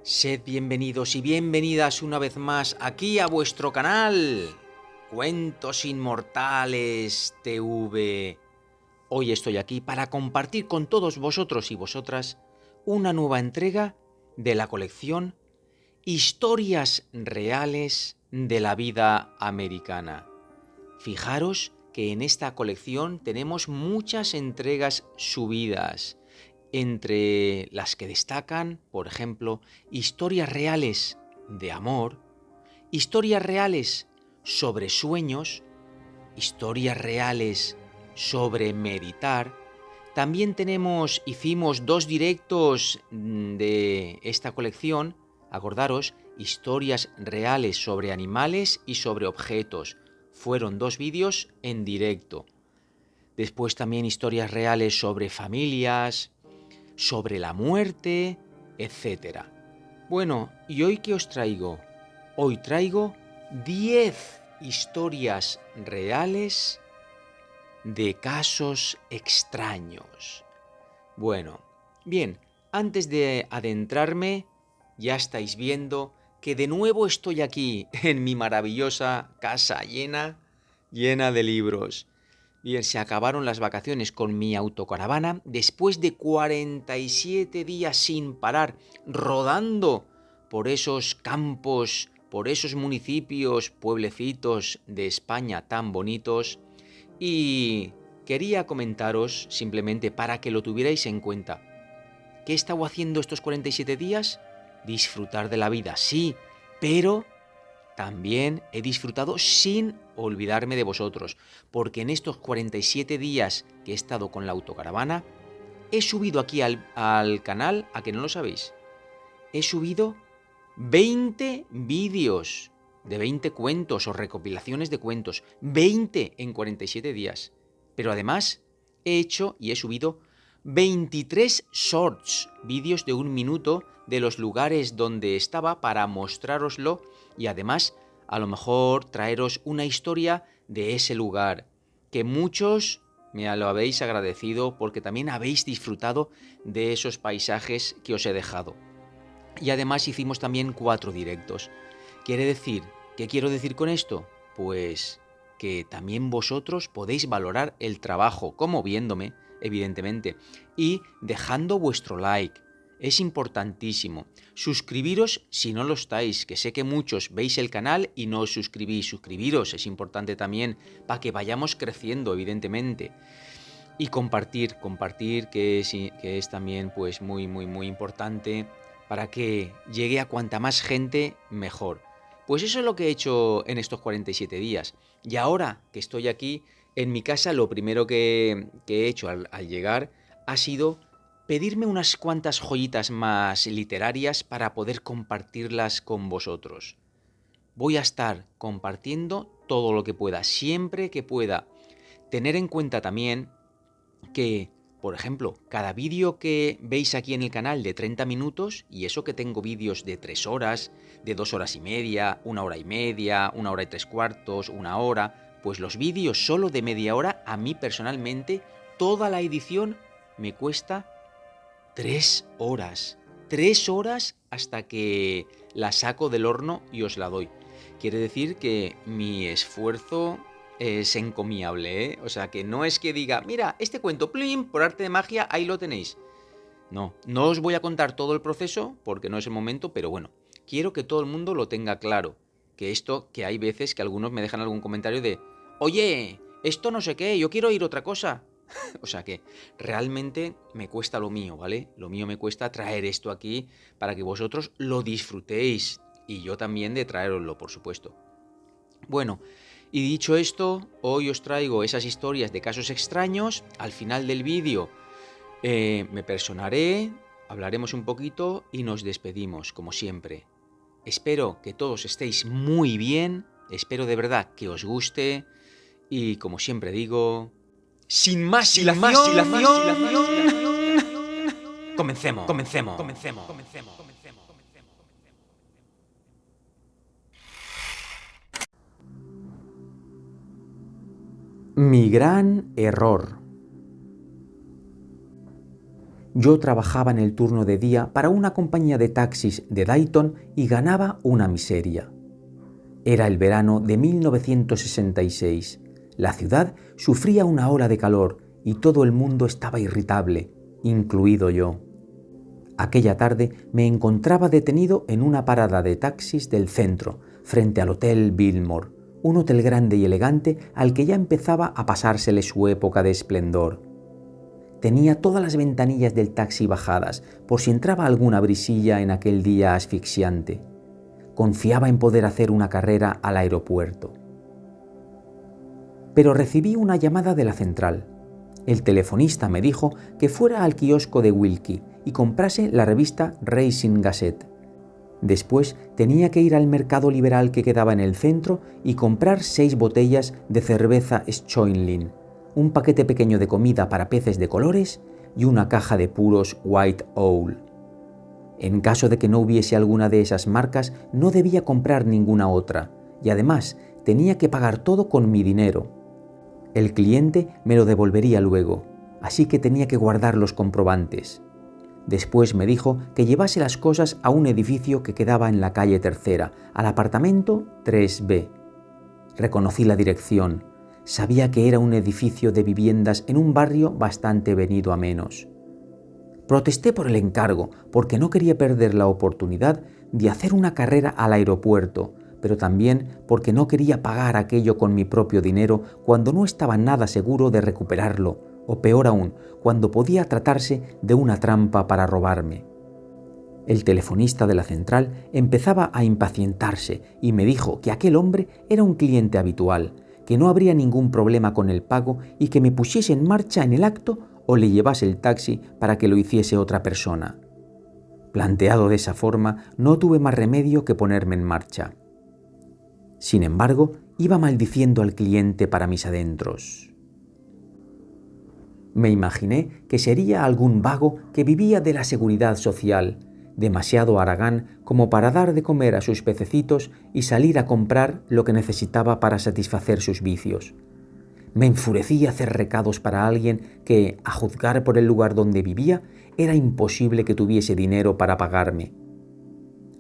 Sed bienvenidos y bienvenidas una vez más aquí a vuestro canal, Cuentos Inmortales TV. Hoy estoy aquí para compartir con todos vosotros y vosotras una nueva entrega de la colección Historias Reales de la Vida Americana. Fijaros que en esta colección tenemos muchas entregas subidas, entre las que destacan, por ejemplo, historias reales de amor, historias reales sobre sueños, historias reales sobre meditar. También hicimos 2 directos de esta colección, acordaros, historias reales sobre animales y sobre objetos. Fueron 2 vídeos en directo. Después también historias reales sobre familias, sobre la muerte, etc. Bueno, ¿y hoy qué os traigo? Hoy traigo 10 historias reales de casos extraños. Bueno, bien, antes de adentrarme, ya estáis viendo que de nuevo estoy aquí en mi maravillosa casa llena de libros. Bien, se acabaron las vacaciones con mi autocaravana después de 47 días sin parar, rodando por esos campos, por esos municipios, pueblecitos de España tan bonitos. Y quería comentaros, simplemente para que lo tuvierais en cuenta, ¿qué he estado haciendo estos 47 días? Disfrutar de la vida, sí, pero también he disfrutado sin olvidarme de vosotros, porque en estos 47 días que he estado con la autocaravana, he subido aquí al canal, ¿a que no lo sabéis? He subido 20 vídeos de 20 cuentos o recopilaciones de cuentos, 20 en 47 días. Pero además he hecho y he subido 23 shorts, vídeos de 1 minuto de los lugares donde estaba para mostrároslo y además a lo mejor traeros una historia de ese lugar, que muchos me lo habéis agradecido porque también habéis disfrutado de esos paisajes que os he dejado. Y además hicimos también 4 directos. ¿Quiere decir? ¿Qué quiero decir con esto? Pues que también vosotros podéis valorar el trabajo, como viéndome, evidentemente, y dejando vuestro like. Es importantísimo. Suscribiros si no lo estáis, que sé que muchos veis el canal y no os suscribís. Suscribiros es importante también para que vayamos creciendo, evidentemente. Y compartir que es también pues muy importante para que llegue a cuanta más gente mejor. Pues eso es lo que he hecho en estos 47 días. Y ahora que estoy aquí en mi casa, lo primero que he hecho al llegar ha sido pedirme unas cuantas joyitas más literarias para poder compartirlas con vosotros. Voy a estar compartiendo todo lo que pueda, siempre que pueda. Tener en cuenta también que, por ejemplo, cada vídeo que veis aquí en el canal de 30 minutos, y eso que tengo vídeos de 3 horas, de 2 horas y media, 1 hora y media, 1 hora y 3 cuartos, 1 hora, pues los vídeos solo de media hora, a mí personalmente, toda la edición me cuesta 3 horas. 3 horas hasta que la saco del horno y os la doy. Quiere decir que mi esfuerzo es encomiable, ¿eh? O sea, que no es que diga, mira, este cuento, plim, por arte de magia, ahí lo tenéis. No, no os voy a contar todo el proceso porque no es el momento, pero bueno, quiero que todo el mundo lo tenga claro. Que hay veces que algunos me dejan algún comentario de, oye, esto no sé qué, yo quiero oír otra cosa. O sea que realmente me cuesta lo mío, ¿vale? Lo mío me cuesta traer esto aquí para que vosotros lo disfrutéis y yo también de traeroslo, por supuesto. Bueno, y dicho esto, hoy os traigo esas historias de casos extraños. Al final del vídeo me personaré, hablaremos un poquito y nos despedimos, como siempre. Espero que todos estéis muy bien, espero de verdad que os guste y como siempre digo, sin más dilación, comencemos. Mi gran error. Yo trabajaba en el turno de día para una compañía de taxis de Dayton y ganaba una miseria. Era el verano de 1966. La ciudad sufría una ola de calor y todo el mundo estaba irritable, incluido yo. Aquella tarde me encontraba detenido en una parada de taxis del centro, frente al Hotel Biltmore, un hotel grande y elegante al que ya empezaba a pasársele su época de esplendor. Tenía todas las ventanillas del taxi bajadas, por si entraba alguna brisilla en aquel día asfixiante. Confiaba en poder hacer una carrera al aeropuerto. Pero recibí una llamada de la central. El telefonista me dijo que fuera al kiosco de Wilkie y comprase la revista Racing Gazette. Después tenía que ir al mercado liberal que quedaba en el centro y comprar 6 botellas de cerveza Schoenlin, un paquete pequeño de comida para peces de colores y una caja de puros White Owl. En caso de que no hubiese alguna de esas marcas, no debía comprar ninguna otra, y además tenía que pagar todo con mi dinero. El cliente me lo devolvería luego, así que tenía que guardar los comprobantes. Después me dijo que llevase las cosas a un edificio que quedaba en la calle Tercera, al apartamento 3B. Reconocí la dirección. Sabía que era un edificio de viviendas en un barrio bastante venido a menos. Protesté por el encargo porque no quería perder la oportunidad de hacer una carrera al aeropuerto, pero también porque no quería pagar aquello con mi propio dinero cuando no estaba nada seguro de recuperarlo, o peor aún, cuando podía tratarse de una trampa para robarme. El telefonista de la central empezaba a impacientarse y me dijo que aquel hombre era un cliente habitual, que no habría ningún problema con el pago y que me pusiese en marcha en el acto o le llevase el taxi para que lo hiciese otra persona. Planteado de esa forma, no tuve más remedio que ponerme en marcha. Sin embargo, iba maldiciendo al cliente para mis adentros. Me imaginé que sería algún vago que vivía de la seguridad social, demasiado haragán como para dar de comer a sus pececitos y salir a comprar lo que necesitaba para satisfacer sus vicios. Me enfurecía hacer recados para alguien que, a juzgar por el lugar donde vivía, era imposible que tuviese dinero para pagarme.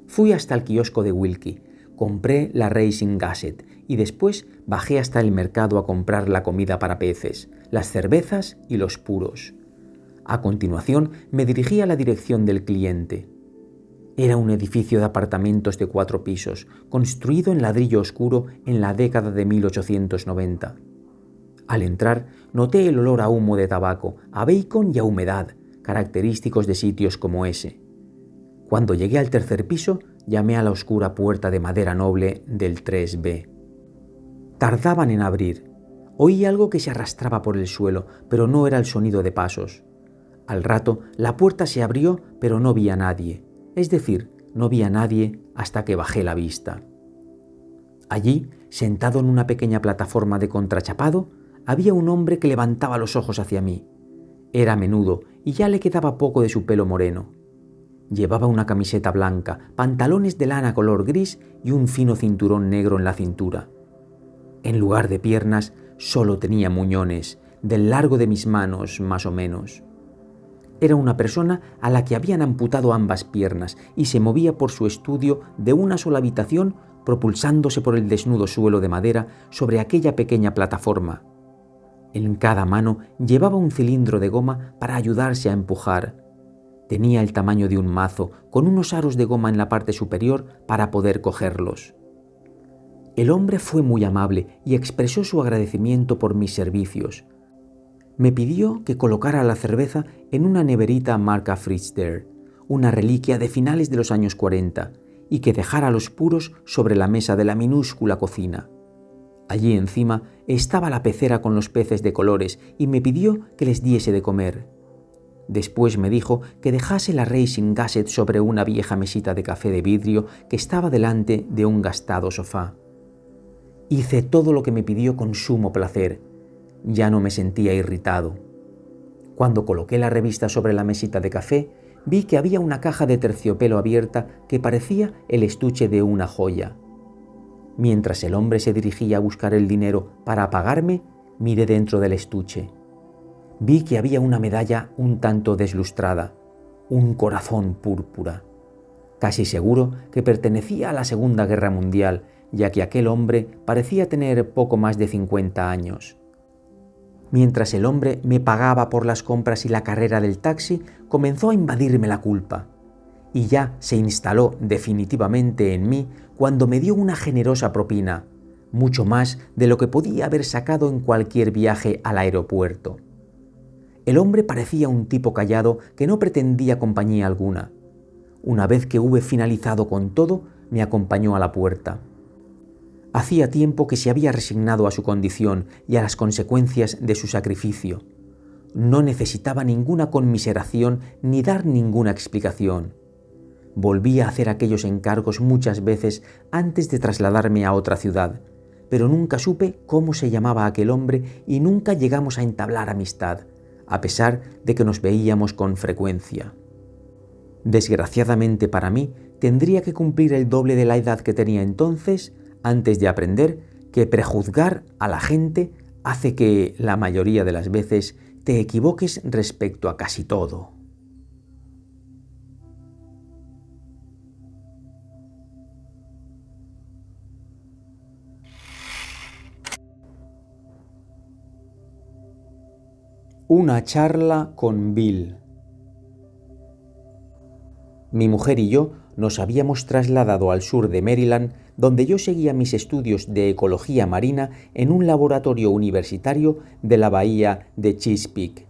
Fui hasta el kiosco de Wilkie, compré la Racing Gazette y después bajé hasta el mercado a comprar la comida para peces, las cervezas y los puros. A continuación me dirigí a la dirección del cliente. Era un edificio de apartamentos de 4 pisos, construido en ladrillo oscuro en la década de 1890. Al entrar, noté el olor a humo de tabaco, a bacon y a humedad, característicos de sitios como ese. Cuando llegué al 3er piso, llamé a la oscura puerta de madera noble del 3B. Tardaban en abrir. Oí algo que se arrastraba por el suelo, pero no era el sonido de pasos. Al rato, la puerta se abrió, pero no vi a nadie. Es decir, no vi a nadie hasta que bajé la vista. Allí, sentado en una pequeña plataforma de contrachapado, había un hombre que levantaba los ojos hacia mí. Era menudo y ya le quedaba poco de su pelo moreno. Llevaba una camiseta blanca, pantalones de lana color gris y un fino cinturón negro en la cintura. En lugar de piernas, solo tenía muñones, del largo de mis manos, más o menos. Era una persona a la que habían amputado ambas piernas y se movía por su estudio de una sola habitación, propulsándose por el desnudo suelo de madera sobre aquella pequeña plataforma. En cada mano llevaba un cilindro de goma para ayudarse a empujar. Tenía el tamaño de un mazo, con unos aros de goma en la parte superior para poder cogerlos. El hombre fue muy amable y expresó su agradecimiento por mis servicios. Me pidió que colocara la cerveza en una neverita marca Frigidaire, una reliquia de finales de los años 40, y que dejara los puros sobre la mesa de la minúscula cocina. Allí encima estaba la pecera con los peces de colores y me pidió que les diese de comer. Después me dijo que dejase la Racing Gazette sobre una vieja mesita de café de vidrio que estaba delante de un gastado sofá. Hice todo lo que me pidió con sumo placer. Ya no me sentía irritado. Cuando coloqué la revista sobre la mesita de café, vi que había una caja de terciopelo abierta que parecía el estuche de una joya. Mientras el hombre se dirigía a buscar el dinero para pagarme, miré dentro del estuche. Vi que había una medalla un tanto deslustrada, un corazón púrpura. Casi seguro que pertenecía a la Segunda Guerra Mundial, ya que aquel hombre parecía tener poco más de 50 años. Mientras el hombre me pagaba por las compras y la carrera del taxi, comenzó a invadirme la culpa. Y ya se instaló definitivamente en mí cuando me dio una generosa propina, mucho más de lo que podía haber sacado en cualquier viaje al aeropuerto. El hombre parecía un tipo callado que no pretendía compañía alguna. Una vez que hube finalizado con todo, me acompañó a la puerta. Hacía tiempo que se había resignado a su condición y a las consecuencias de su sacrificio. No necesitaba ninguna conmiseración ni dar ninguna explicación. Volví a hacer aquellos encargos muchas veces antes de trasladarme a otra ciudad, pero nunca supe cómo se llamaba aquel hombre y nunca llegamos a entablar amistad, a pesar de que nos veíamos con frecuencia. Desgraciadamente para mí, tendría que cumplir el doble de la edad que tenía entonces antes de aprender que prejuzgar a la gente hace que, la mayoría de las veces, te equivoques respecto a casi todo. Una charla con Bill. Mi mujer y yo nos habíamos trasladado al sur de Maryland, donde yo seguía mis estudios de ecología marina en un laboratorio universitario de la bahía de Chesapeake.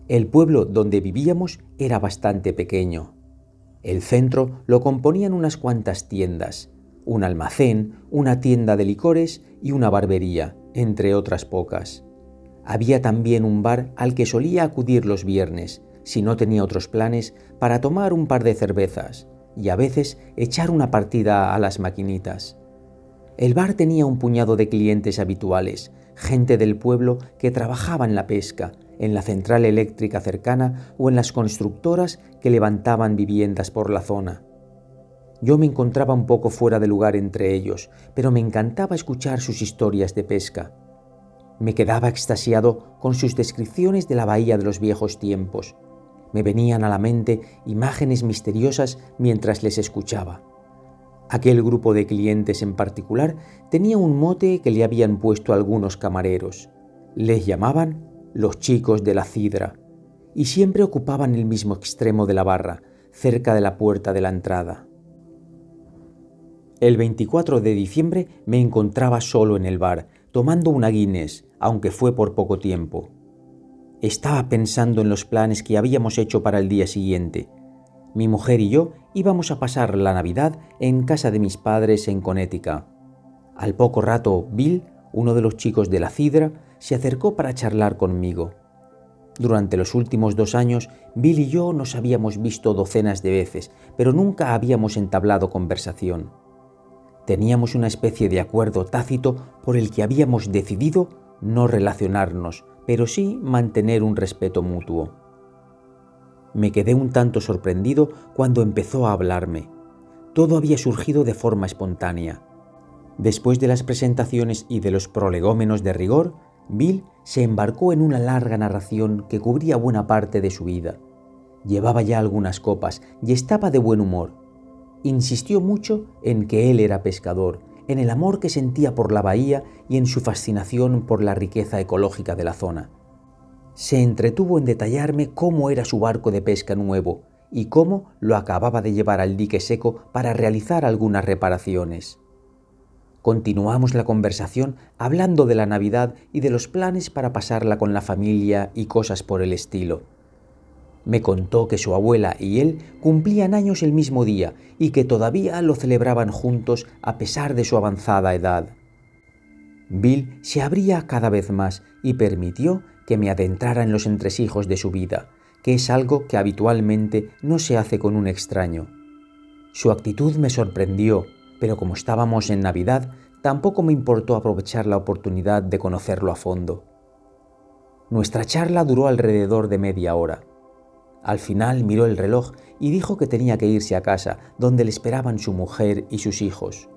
El pueblo donde vivíamos era bastante pequeño. El centro lo componían unas cuantas tiendas, un almacén, una tienda de licores y una barbería, entre otras pocas. Había también un bar al que solía acudir los viernes, si no tenía otros planes, para tomar un par de cervezas y a veces echar una partida a las maquinitas. El bar tenía un puñado de clientes habituales, gente del pueblo que trabajaba en la pesca, en la central eléctrica cercana o en las constructoras que levantaban viviendas por la zona. Yo me encontraba un poco fuera de lugar entre ellos, pero me encantaba escuchar sus historias de pesca. Me quedaba extasiado con sus descripciones de la bahía de los viejos tiempos. Me venían a la mente imágenes misteriosas mientras les escuchaba. Aquel grupo de clientes en particular tenía un mote que le habían puesto algunos camareros. Les llamaban los chicos de la cidra, y siempre ocupaban el mismo extremo de la barra, cerca de la puerta de la entrada. El 24 de diciembre me encontraba solo en el bar, tomando una Guinness, aunque fue por poco tiempo. Estaba pensando en los planes que habíamos hecho para el día siguiente. Mi mujer y yo íbamos a pasar la Navidad en casa de mis padres en Connecticut. Al poco rato, Bill, uno de los chicos de la cidra, se acercó para charlar conmigo. Durante los últimos 2 años, Bill y yo nos habíamos visto docenas de veces, pero nunca habíamos entablado conversación. Teníamos una especie de acuerdo tácito por el que habíamos decidido no relacionarnos, pero sí mantener un respeto mutuo. Me quedé un tanto sorprendido cuando empezó a hablarme. Todo había surgido de forma espontánea. Después de las presentaciones y de los prolegómenos de rigor, Bill se embarcó en una larga narración que cubría buena parte de su vida. Llevaba ya algunas copas y estaba de buen humor. Insistió mucho en que él era pescador, en el amor que sentía por la bahía y en su fascinación por la riqueza ecológica de la zona. Se entretuvo en detallarme cómo era su barco de pesca nuevo y cómo lo acababa de llevar al dique seco para realizar algunas reparaciones. Continuamos la conversación hablando de la Navidad y de los planes para pasarla con la familia y cosas por el estilo. Me contó que su abuela y él cumplían años el mismo día y que todavía lo celebraban juntos a pesar de su avanzada edad. Bill se abría cada vez más y permitió que me adentrara en los entresijos de su vida, que es algo que habitualmente no se hace con un extraño. Su actitud me sorprendió, pero como estábamos en Navidad, tampoco me importó aprovechar la oportunidad de conocerlo a fondo. Nuestra charla duró alrededor de media hora. Al final miró el reloj y dijo que tenía que irse a casa, donde le esperaban su mujer y sus hijos.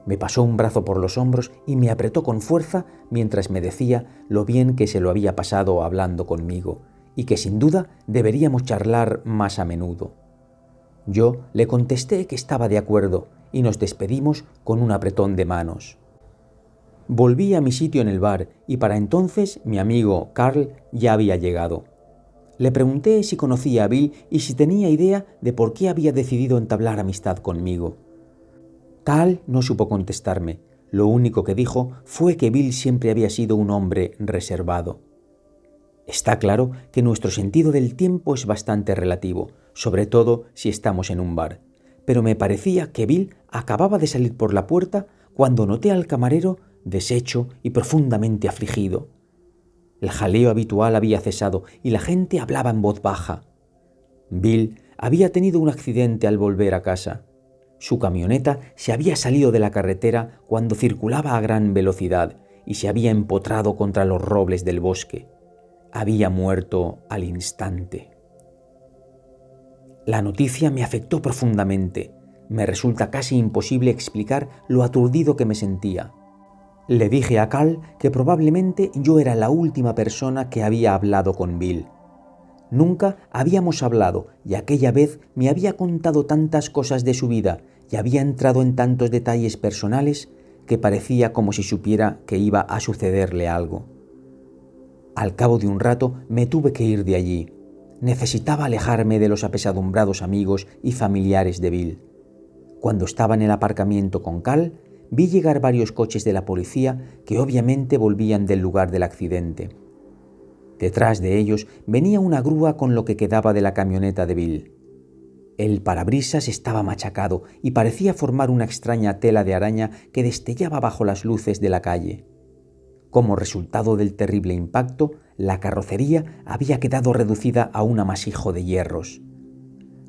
Me pasó un brazo por los hombros y me apretó con fuerza mientras me decía lo bien que se lo había pasado hablando conmigo y que sin duda deberíamos charlar más a menudo. Yo le contesté que estaba de acuerdo y nos despedimos con un apretón de manos. Volví a mi sitio en el bar y para entonces mi amigo Carl ya había llegado. Le pregunté si conocía a Bill y si tenía idea de por qué había decidido entablar amistad conmigo. Carl no supo contestarme. Lo único que dijo fue que Bill siempre había sido un hombre reservado. Está claro que nuestro sentido del tiempo es bastante relativo, sobre todo si estamos en un bar, pero me parecía que Bill acababa de salir por la puerta cuando noté al camarero deshecho y profundamente afligido. El jaleo habitual había cesado y la gente hablaba en voz baja. Bill había tenido un accidente al volver a casa. Su camioneta se había salido de la carretera cuando circulaba a gran velocidad y se había empotrado contra los robles del bosque. Había muerto al instante. La noticia me afectó profundamente. Me resulta casi imposible explicar lo aturdido que me sentía. Le dije a Carl que probablemente yo era la última persona que había hablado con Bill. Nunca habíamos hablado y aquella vez me había contado tantas cosas de su vida y había entrado en tantos detalles personales que parecía como si supiera que iba a sucederle algo. Al cabo de un rato me tuve que ir de allí. Necesitaba alejarme de los apesadumbrados amigos y familiares de Bill. Cuando estaba en el aparcamiento con Carl, vi llegar varios coches de la policía que obviamente volvían del lugar del accidente. Detrás de ellos venía una grúa con lo que quedaba de la camioneta de Bill. El parabrisas estaba machacado y parecía formar una extraña tela de araña que destellaba bajo las luces de la calle. Como resultado del terrible impacto, la carrocería había quedado reducida a un amasijo de hierros.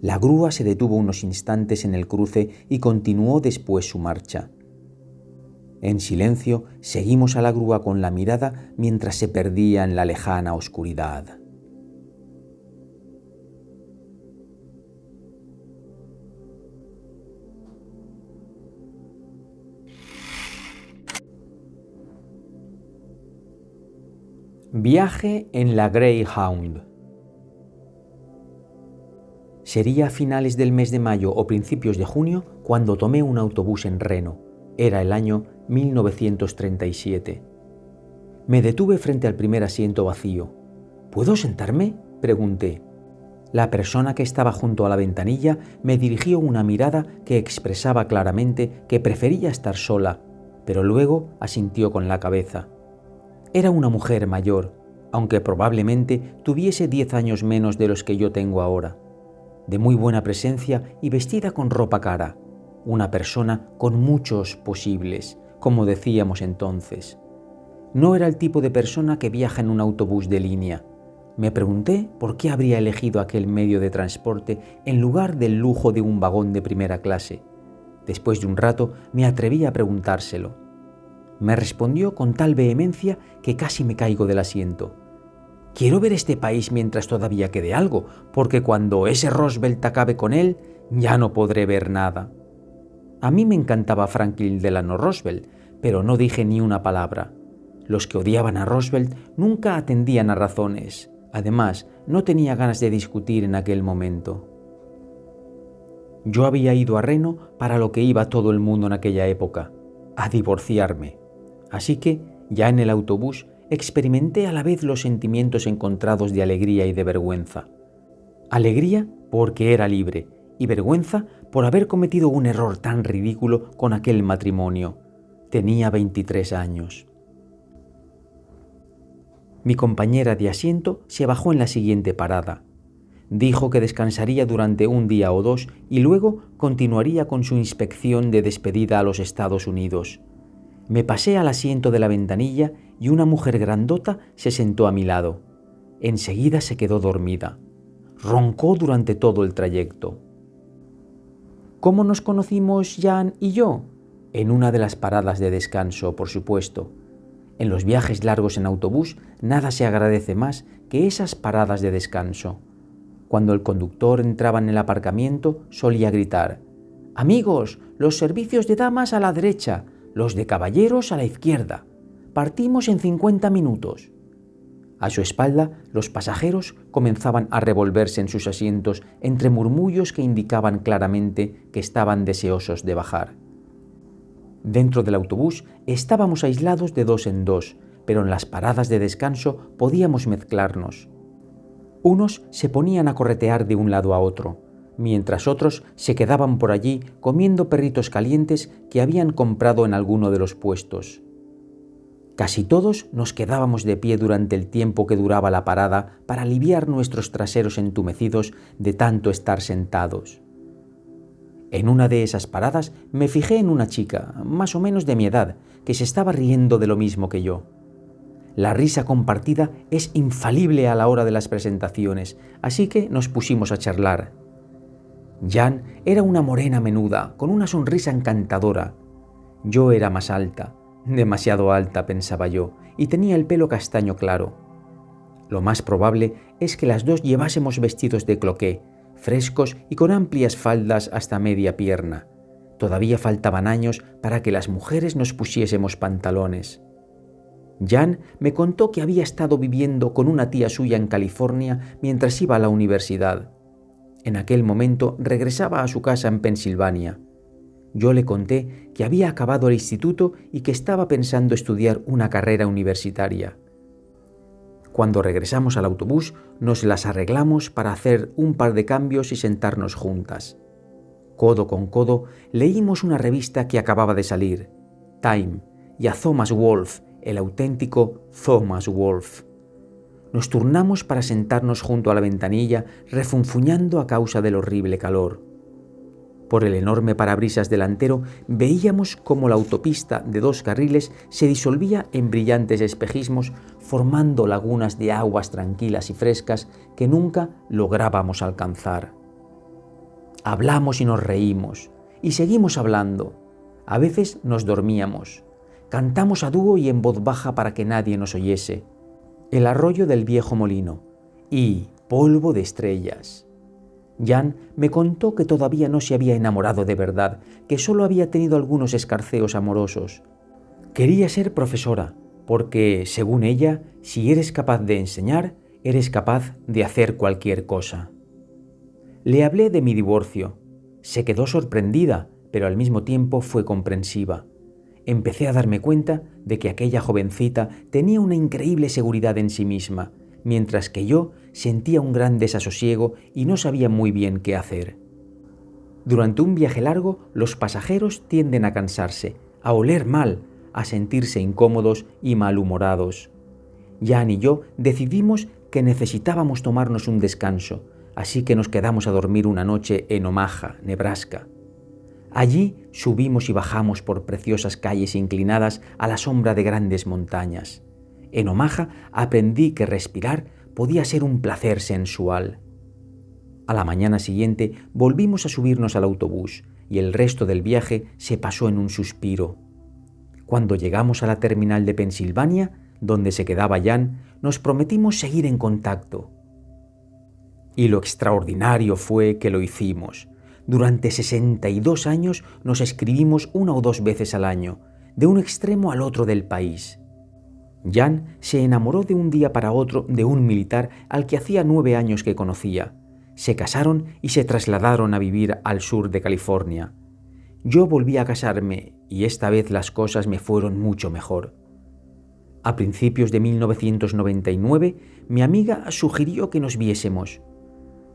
La grúa se detuvo unos instantes en el cruce y continuó después su marcha. En silencio seguimos a la grúa con la mirada mientras se perdía en la lejana oscuridad. Viaje en la Greyhound. Sería a finales del mes de mayo o principios de junio cuando tomé un autobús en Reno. Era el año 1937. Me detuve frente al primer asiento vacío. ¿Puedo sentarme?, pregunté. La persona que estaba junto a la ventanilla me dirigió una mirada que expresaba claramente que prefería estar sola, pero luego asintió con la cabeza. Era una mujer mayor, aunque probablemente tuviese 10 años menos de los que yo tengo ahora. De muy buena presencia y vestida con ropa cara. Una persona con muchos posibles, como decíamos entonces. No era el tipo de persona que viaja en un autobús de línea. Me pregunté por qué habría elegido aquel medio de transporte en lugar del lujo de un vagón de primera clase. Después de un rato me atreví a preguntárselo. Me respondió con tal vehemencia que casi me caigo del asiento. Quiero ver este país mientras todavía quede algo, porque cuando ese Roosevelt acabe con él, ya no podré ver nada. A mí me encantaba Franklin Delano Roosevelt, pero no dije ni una palabra. Los que odiaban a Roosevelt nunca atendían a razones. Además, no tenía ganas de discutir en aquel momento. Yo había ido a Reno para lo que iba todo el mundo en aquella época, a divorciarme. Así que, ya en el autobús, experimenté a la vez los sentimientos encontrados de alegría y de vergüenza. Alegría porque era libre y vergüenza por haber cometido un error tan ridículo con aquel matrimonio. Tenía 23 años. Mi compañera de asiento se bajó en la siguiente parada. Dijo que descansaría durante un día o dos y luego continuaría con su inspección de despedida a los Estados Unidos. Me pasé al asiento de la ventanilla y una mujer grandota se sentó a mi lado. Enseguida se quedó dormida. Roncó durante todo el trayecto. ¿Cómo nos conocimos Jan y yo? En una de las paradas de descanso, por supuesto. En los viajes largos en autobús nada se agradece más que esas paradas de descanso. Cuando el conductor entraba en el aparcamiento solía gritar: Amigos, los servicios de damas a la derecha, los de caballeros a la izquierda. Partimos en 50 minutos. A su espalda, los pasajeros comenzaban a revolverse en sus asientos entre murmullos que indicaban claramente que estaban deseosos de bajar. Dentro del autobús estábamos aislados de dos en dos, pero en las paradas de descanso podíamos mezclarnos. Unos se ponían a corretear de un lado a otro, mientras otros se quedaban por allí comiendo perritos calientes que habían comprado en alguno de los puestos. Casi todos nos quedábamos de pie durante el tiempo que duraba la parada para aliviar nuestros traseros entumecidos de tanto estar sentados. En una de esas paradas me fijé en una chica, más o menos de mi edad, que se estaba riendo de lo mismo que yo. La risa compartida es infalible a la hora de las presentaciones, así que nos pusimos a charlar. Jan era una morena menuda, con una sonrisa encantadora. Yo era más alta, demasiado alta, pensaba yo, y tenía el pelo castaño claro. Lo más probable es que las dos llevásemos vestidos de cloqué, frescos y con amplias faldas hasta media pierna. Todavía faltaban años para que las mujeres nos pusiésemos pantalones. Jan me contó que había estado viviendo con una tía suya en California mientras iba a la universidad. En aquel momento regresaba a su casa en Pensilvania. Yo le conté que había acabado el instituto y que estaba pensando estudiar una carrera universitaria. Cuando regresamos al autobús, nos las arreglamos para hacer un par de cambios y sentarnos juntas. Codo con codo, leímos una revista que acababa de salir, Time, y a Thomas Wolfe, el auténtico Thomas Wolfe. Nos turnamos para sentarnos junto a la ventanilla, refunfuñando a causa del horrible calor. Por el enorme parabrisas delantero veíamos cómo la autopista de 2 carriles se disolvía en brillantes espejismos, formando lagunas de aguas tranquilas y frescas que nunca lográbamos alcanzar. Hablamos y nos reímos, y seguimos hablando. A veces nos dormíamos. Cantamos a dúo y en voz baja para que nadie nos oyese. El arroyo del viejo molino y polvo de estrellas. Jan me contó que todavía no se había enamorado de verdad, que solo había tenido algunos escarceos amorosos. Quería ser profesora, porque, según ella, si eres capaz de enseñar, eres capaz de hacer cualquier cosa. Le hablé de mi divorcio. Se quedó sorprendida, pero al mismo tiempo fue comprensiva. Empecé a darme cuenta de que aquella jovencita tenía una increíble seguridad en sí misma, mientras que yo sentía un gran desasosiego y no sabía muy bien qué hacer. Durante un viaje largo, los pasajeros tienden a cansarse, a oler mal, a sentirse incómodos y malhumorados. Jan y yo decidimos que necesitábamos tomarnos un descanso, así que nos quedamos a dormir una noche en Omaha, Nebraska. Allí subimos y bajamos por preciosas calles inclinadas a la sombra de grandes montañas. En Omaha aprendí que respirar podía ser un placer sensual. A la mañana siguiente volvimos a subirnos al autobús y el resto del viaje se pasó en un suspiro. Cuando llegamos a la terminal de Pensilvania, donde se quedaba Jan, nos prometimos seguir en contacto. Y lo extraordinario fue que lo hicimos. Durante 62 años nos escribimos 1 o 2 veces al año, de un extremo al otro del país. Jan se enamoró de un día para otro de un militar al que hacía 9 años que conocía. Se casaron y se trasladaron a vivir al sur de California. Yo volví a casarme y esta vez las cosas me fueron mucho mejor. A principios de 1999, mi amiga sugirió que nos viésemos.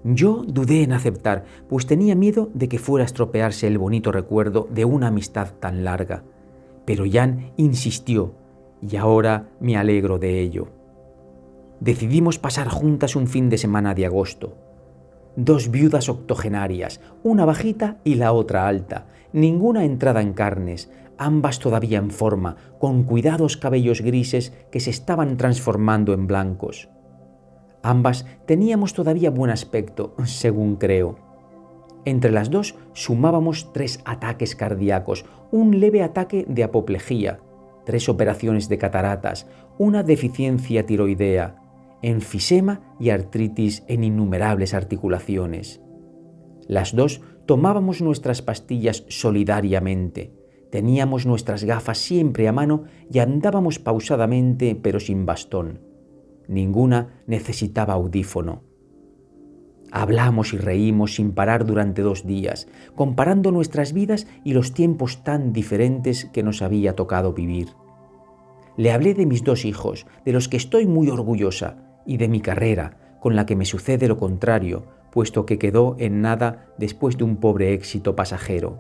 Yo dudé en aceptar, pues tenía miedo de que fuera a estropearse el bonito recuerdo de una amistad tan larga. Pero Jan insistió, y ahora me alegro de ello. Decidimos pasar juntas un fin de semana de agosto. 2 viudas octogenarias, una bajita y la otra alta, ninguna entrada en carnes, ambas todavía en forma, con cuidados cabellos grises que se estaban transformando en blancos. Ambas teníamos todavía buen aspecto, según creo. Entre las dos sumábamos 3 ataques cardíacos, un leve ataque de apoplejía, 3 operaciones de cataratas, una deficiencia tiroidea, enfisema y artritis en innumerables articulaciones. Las dos Tomábamos nuestras pastillas solidariamente. Teníamos nuestras gafas siempre a mano y andábamos pausadamente pero sin bastón. Ninguna necesitaba audífono. Hablamos y reímos sin parar durante 2 días, comparando nuestras vidas y los tiempos tan diferentes que nos había tocado vivir. Le hablé de mis 2 hijos, de los que estoy muy orgullosa, y de mi carrera, con la que me sucede lo contrario, puesto que quedó en nada después de un pobre éxito pasajero.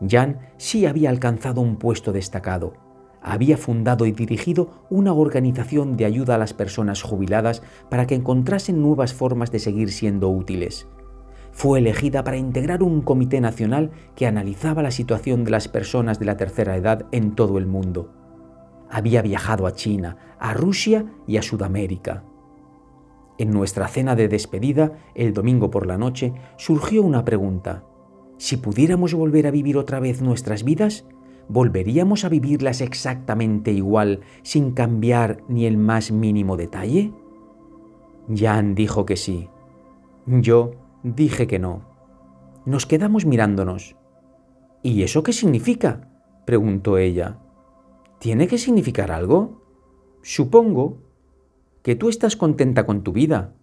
Jan sí había alcanzado un puesto destacado. Había fundado y dirigido una organización de ayuda a las personas jubiladas para que encontrasen nuevas formas de seguir siendo útiles. Fue elegida para integrar un comité nacional que analizaba la situación de las personas de la tercera edad en todo el mundo. Había viajado a China, a Rusia y a Sudamérica. En nuestra cena de despedida, el domingo por la noche, surgió una pregunta. Si pudiéramos volver a vivir otra vez nuestras vidas, ¿volveríamos a vivirlas exactamente igual, sin cambiar ni el más mínimo detalle? Jan dijo que sí. Yo dije que no. Nos quedamos mirándonos. ¿Y eso qué significa?, preguntó ella. ¿Tiene que significar algo? Supongo. ¿Que tú estás contenta con tu vida?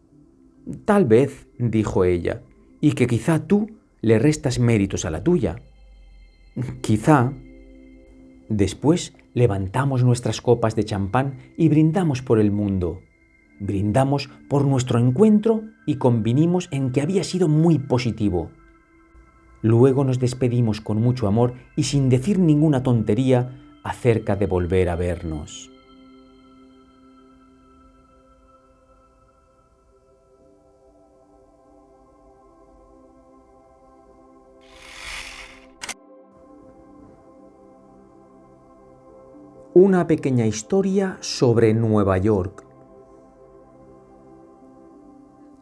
Tal vez, dijo ella, y que quizá tú le restas méritos a la tuya. Quizá. Después levantamos nuestras copas de champán y brindamos por el mundo. Brindamos por nuestro encuentro y convinimos en que había sido muy positivo. Luego nos despedimos con mucho amor y sin decir ninguna tontería acerca de volver a vernos. Una pequeña historia sobre Nueva York.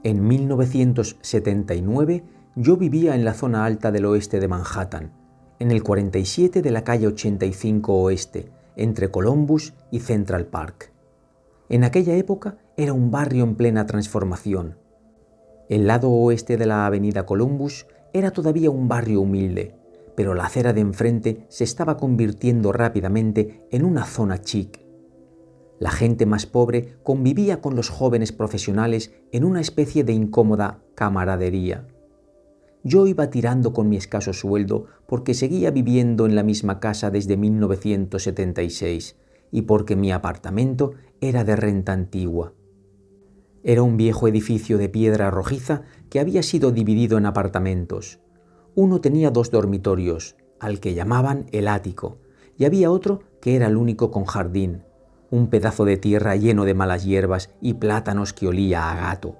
En 1979 yo vivía en la zona alta del oeste de Manhattan, en el 47 de la calle 85 Oeste, entre Columbus y Central Park. En aquella época era un barrio en plena transformación. El lado oeste de la avenida Columbus era todavía un barrio humilde, pero la acera de enfrente se estaba convirtiendo rápidamente en una zona chic. La gente más pobre convivía con los jóvenes profesionales en una especie de incómoda camaradería. Yo iba tirando con mi escaso sueldo porque seguía viviendo en la misma casa desde 1976 y porque mi apartamento era de renta antigua. Era un viejo edificio de piedra rojiza que había sido dividido en apartamentos. Uno tenía 2 dormitorios, al que llamaban el ático, y había otro que era el único con jardín, un pedazo de tierra lleno de malas hierbas y plátanos que olía a gato.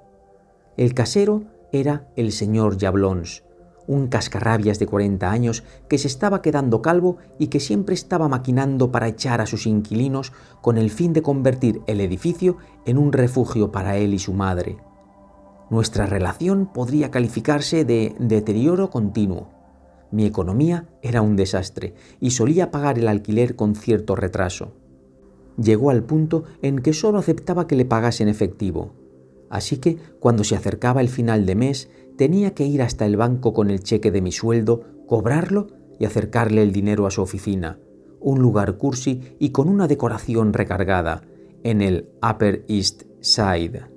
El casero era el señor Jablons, un cascarrabias de 40 años que se estaba quedando calvo y que siempre estaba maquinando para echar a sus inquilinos con el fin de convertir el edificio en un refugio para él y su madre. Nuestra relación podría calificarse de deterioro continuo. Mi economía era un desastre y solía pagar el alquiler con cierto retraso. Llegó al punto en que solo aceptaba que le pagase en efectivo. Así que, cuando se acercaba el final de mes, tenía que ir hasta el banco con el cheque de mi sueldo, cobrarlo y acercarle el dinero a su oficina, un lugar cursi y con una decoración recargada, en el Upper East Side.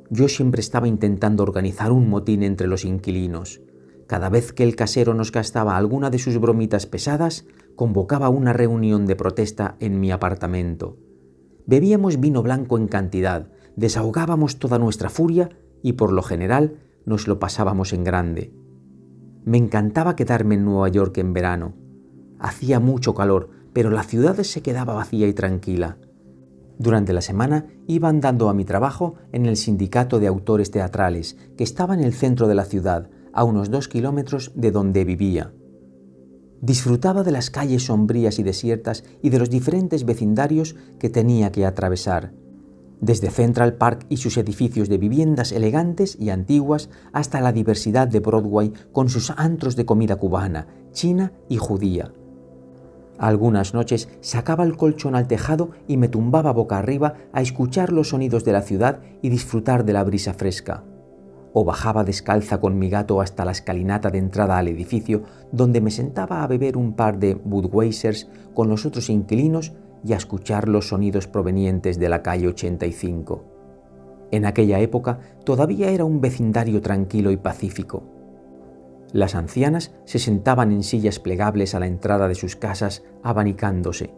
Yo siempre estaba intentando organizar un motín entre los inquilinos. Cada vez que el casero nos gastaba alguna de sus bromitas pesadas, convocaba una reunión de protesta en mi apartamento. Bebíamos vino blanco en cantidad, desahogábamos toda nuestra furia y por lo general nos lo pasábamos en grande. Me encantaba quedarme en Nueva York en verano. Hacía mucho calor, pero la ciudad se quedaba vacía y tranquila. Durante la semana iba andando a mi trabajo en el sindicato de autores teatrales, que estaba en el centro de la ciudad, a unos 2 kilómetros de donde vivía. Disfrutaba de las calles sombrías y desiertas y de los diferentes vecindarios que tenía que atravesar, desde Central Park y sus edificios de viviendas elegantes y antiguas hasta la diversidad de Broadway con sus antros de comida cubana, china y judía. Algunas noches sacaba el colchón al tejado y me tumbaba boca arriba a escuchar los sonidos de la ciudad y disfrutar de la brisa fresca. o bajaba descalza con mi gato hasta la escalinata de entrada al edificio, donde me sentaba a beber un par de Budweisers con los otros inquilinos y a escuchar los sonidos provenientes de la calle 85. En aquella época todavía era un vecindario tranquilo y pacífico. Las ancianas se sentaban en sillas plegables a la entrada de sus casas, abanicándose.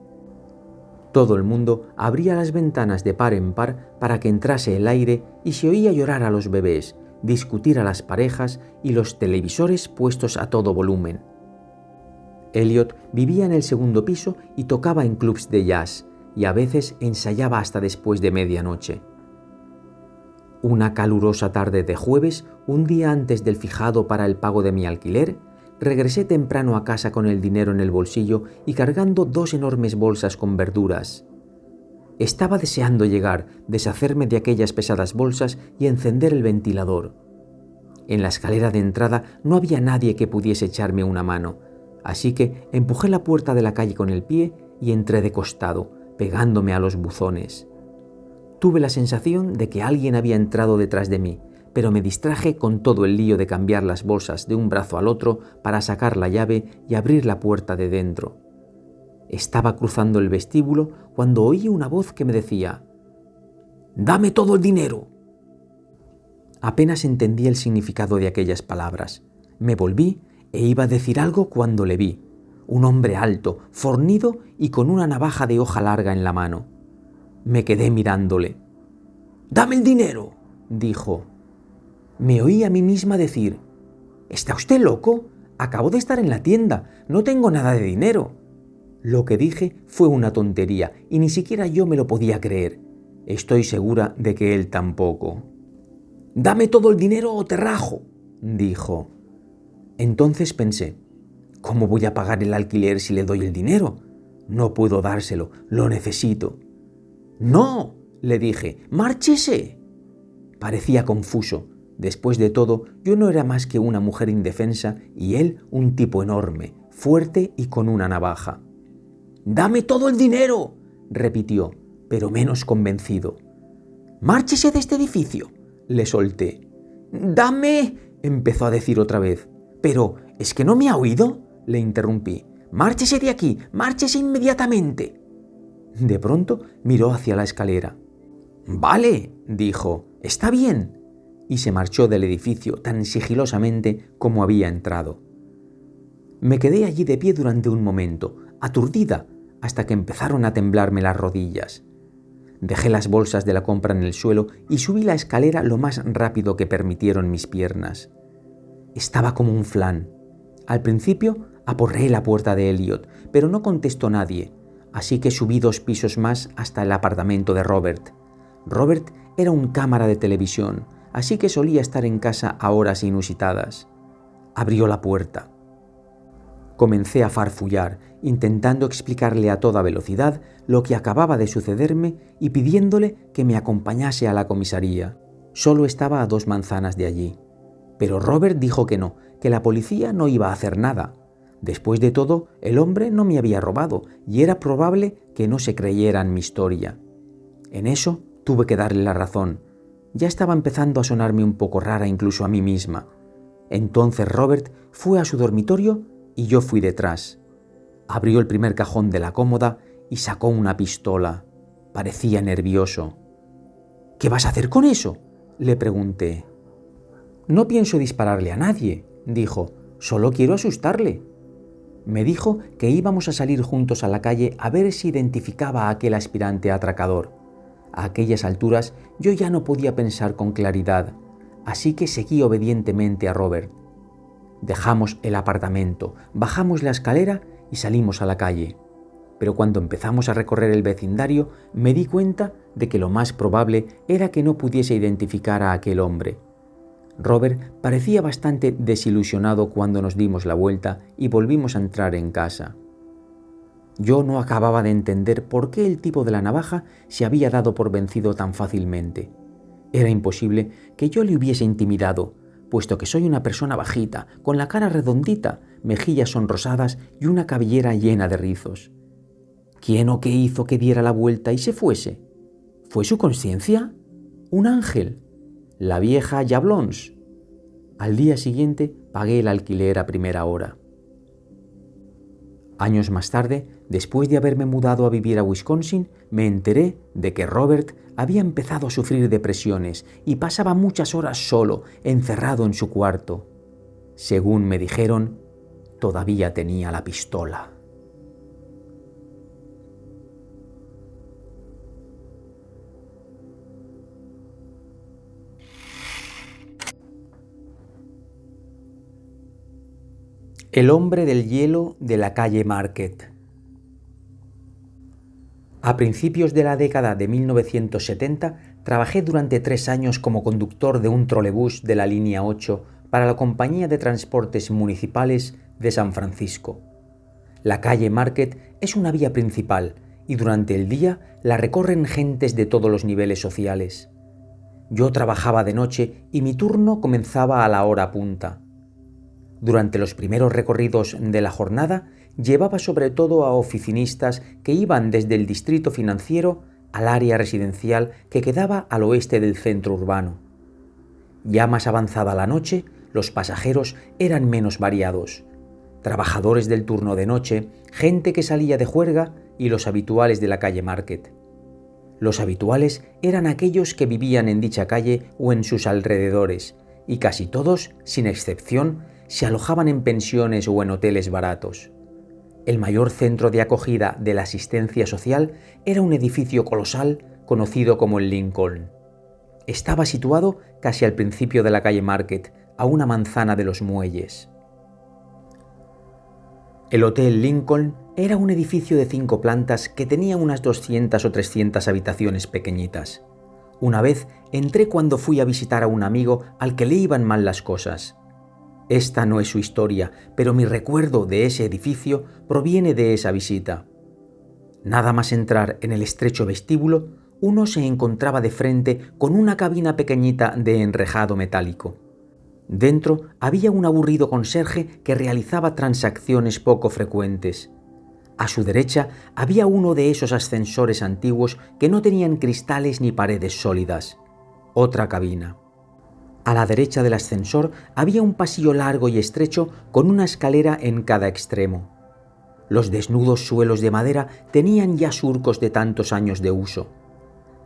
Todo el mundo abría las ventanas de par en par para que entrase el aire y se oía llorar a los bebés, discutir a las parejas y los televisores puestos a todo volumen. Elliot vivía en el segundo piso y tocaba en clubs de jazz, y a veces ensayaba hasta después de medianoche. Una calurosa tarde de jueves, un día antes del fijado para el pago de mi alquiler, regresé temprano a casa con el dinero en el bolsillo y cargando 2 enormes bolsas con verduras. Estaba deseando llegar, deshacerme de aquellas pesadas bolsas y encender el ventilador. En la escalera de entrada no había nadie que pudiese echarme una mano, así que empujé la puerta de la calle con el pie y entré de costado, pegándome a los buzones. Tuve la sensación de que alguien había entrado detrás de mí, pero me distraje con todo el lío de cambiar las bolsas de un brazo al otro para sacar la llave y abrir la puerta de dentro. Estaba cruzando el vestíbulo cuando oí una voz que me decía: «¡Dame todo el dinero!». Apenas entendí el significado de aquellas palabras. Me volví e iba a decir algo cuando le vi. Un hombre alto, fornido y con una navaja de hoja larga en la mano. Me quedé mirándole. «¡Dame el dinero!», dijo. Me oí a mí misma decir: «¿Está usted loco? Acabo de estar en la tienda, no tengo nada de dinero». Lo que dije fue una tontería y ni siquiera yo me lo podía creer. Estoy segura de que él tampoco. «¡Dame todo el dinero o te rajo!», dijo. Entonces pensé: ¿cómo voy a pagar el alquiler si le doy el dinero? No puedo dárselo, lo necesito. «¡No!», le dije, «márchese». Parecía confuso. Después de todo, yo no era más que una mujer indefensa y él un tipo enorme, fuerte y con una navaja. «¡Dame todo el dinero!», repitió, pero menos convencido. «¡Márchese de este edificio!», le solté. «¡Dame!», empezó a decir otra vez. «¿Pero es que no me ha oído?», le interrumpí. «¡Márchese de aquí! ¡Márchese inmediatamente!». De pronto miró hacia la escalera. «Vale», dijo, «está bien», y se marchó del edificio tan sigilosamente como había entrado. Me quedé allí de pie durante un momento, aturdida, hasta que empezaron a temblarme las rodillas. Dejé las bolsas de la compra en el suelo y subí la escalera lo más rápido que permitieron mis piernas. Estaba como un flan. Al principio aporreé la puerta de Elliot, pero no contestó nadie, así que subí 2 pisos más hasta el apartamento de Robert. Robert era un cámara de televisión, así que solía estar en casa a horas inusitadas. Abrió la puerta. Comencé a farfullar, intentando explicarle a toda velocidad lo que acababa de sucederme y pidiéndole que me acompañase a la comisaría. Solo estaba a 2 manzanas de allí. Pero Robert dijo que no, que la policía no iba a hacer nada. Después de todo, el hombre no me había robado y era probable que no se creyeran mi historia. En eso tuve que darle la razón. Ya estaba empezando a sonarme un poco rara incluso a mí misma. Entonces Robert fue a su dormitorio y yo fui detrás. Abrió el primer cajón de la cómoda y sacó una pistola. Parecía nervioso. «¿Qué vas a hacer con eso?», le pregunté. «No pienso dispararle a nadie», dijo, «solo quiero asustarle». Me dijo que íbamos a salir juntos a la calle a ver si identificaba a aquel aspirante atracador. A aquellas alturas yo ya no podía pensar con claridad, así que seguí obedientemente a Robert. Dejamos el apartamento, bajamos la escalera y salimos a la calle. Pero cuando empezamos a recorrer el vecindario me di cuenta de que lo más probable era que no pudiese identificar a aquel hombre. Robert parecía bastante desilusionado cuando nos dimos la vuelta y volvimos a entrar en casa. Yo no acababa de entender por qué el tipo de la navaja se había dado por vencido tan fácilmente. Era imposible que yo le hubiese intimidado, puesto que soy una persona bajita, con la cara redondita, mejillas sonrosadas y una cabellera llena de rizos. ¿Quién o qué hizo que diera la vuelta y se fuese? ¿Fue su conciencia? ¿Un ángel? ¿La vieja Jablons? Al día siguiente pagué el alquiler a primera hora. Años más tarde, después de haberme mudado a vivir a Wisconsin, me enteré de que Robert había empezado a sufrir depresiones y pasaba muchas horas solo, encerrado en su cuarto. Según me dijeron, todavía tenía la pistola. El hombre del hielo de la calle Market. A principios de la década de 1970, trabajé durante 3 años como conductor de un trolebús de la línea 8 para la Compañía de Transportes Municipales de San Francisco. La calle Market es una vía principal y durante el día la recorren gentes de todos los niveles sociales. Yo trabajaba de noche y mi turno comenzaba a la hora punta. Durante los primeros recorridos de la jornada, llevaba sobre todo a oficinistas que iban desde el distrito financiero al área residencial que quedaba al oeste del centro urbano. Ya más avanzada la noche, los pasajeros eran menos variados. Trabajadores del turno de noche, gente que salía de juerga y los habituales de la calle Market. Los habituales eran aquellos que vivían en dicha calle o en sus alrededores, y casi todos, sin excepción, se alojaban en pensiones o en hoteles baratos. El mayor centro de acogida de la asistencia social era un edificio colosal conocido como el Lincoln. Estaba situado casi al principio de la calle Market, a una manzana de los muelles. El Hotel Lincoln era un edificio de 5 plantas que tenía unas 200 o 300 habitaciones pequeñitas. Una vez entré cuando fui a visitar a un amigo al que le iban mal las cosas. Esta no es su historia, pero mi recuerdo de ese edificio proviene de esa visita. Nada más entrar en el estrecho vestíbulo, uno se encontraba de frente con una cabina pequeñita de enrejado metálico. Dentro había un aburrido conserje que realizaba transacciones poco frecuentes. A su derecha había uno de esos ascensores antiguos que no tenían cristales ni paredes sólidas. Otra cabina. A la derecha del ascensor había un pasillo largo y estrecho con una escalera en cada extremo. Los desnudos suelos de madera tenían ya surcos de tantos años de uso.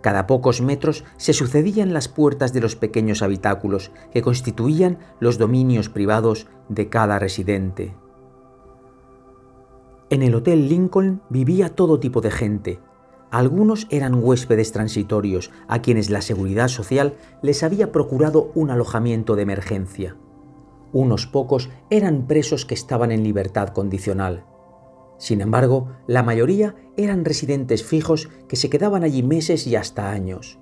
Cada pocos metros se sucedían las puertas de los pequeños habitáculos que constituían los dominios privados de cada residente. En el Hotel Lincoln vivía todo tipo de gente. Algunos eran huéspedes transitorios a quienes la Seguridad Social les había procurado un alojamiento de emergencia. Unos pocos eran presos que estaban en libertad condicional. Sin embargo, la mayoría eran residentes fijos que se quedaban allí meses y hasta años.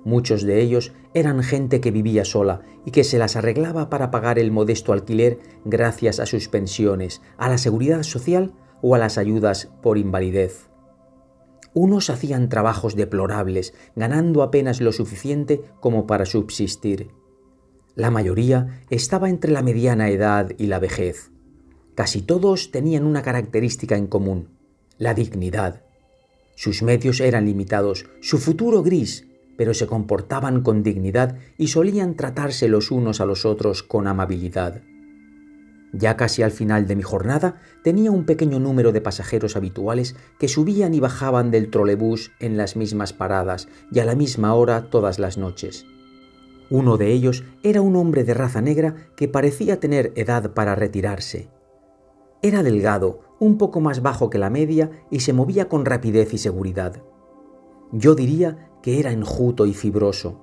Muchos de ellos eran gente que vivía sola y que se las arreglaba para pagar el modesto alquiler gracias a sus pensiones, a la Seguridad Social o a las ayudas por invalidez. Unos hacían trabajos deplorables, ganando apenas lo suficiente como para subsistir. La mayoría estaba entre la mediana edad y la vejez. Casi todos tenían una característica en común: la dignidad. Sus medios eran limitados, su futuro gris, pero se comportaban con dignidad y solían tratarse los unos a los otros con amabilidad. Ya casi al final de mi jornada tenía un pequeño número de pasajeros habituales que subían y bajaban del trolebús en las mismas paradas y a la misma hora todas las noches. Uno de ellos era un hombre de raza negra que parecía tener edad para retirarse. Era delgado, un poco más bajo que la media y se movía con rapidez y seguridad. Yo diría que era enjuto y fibroso.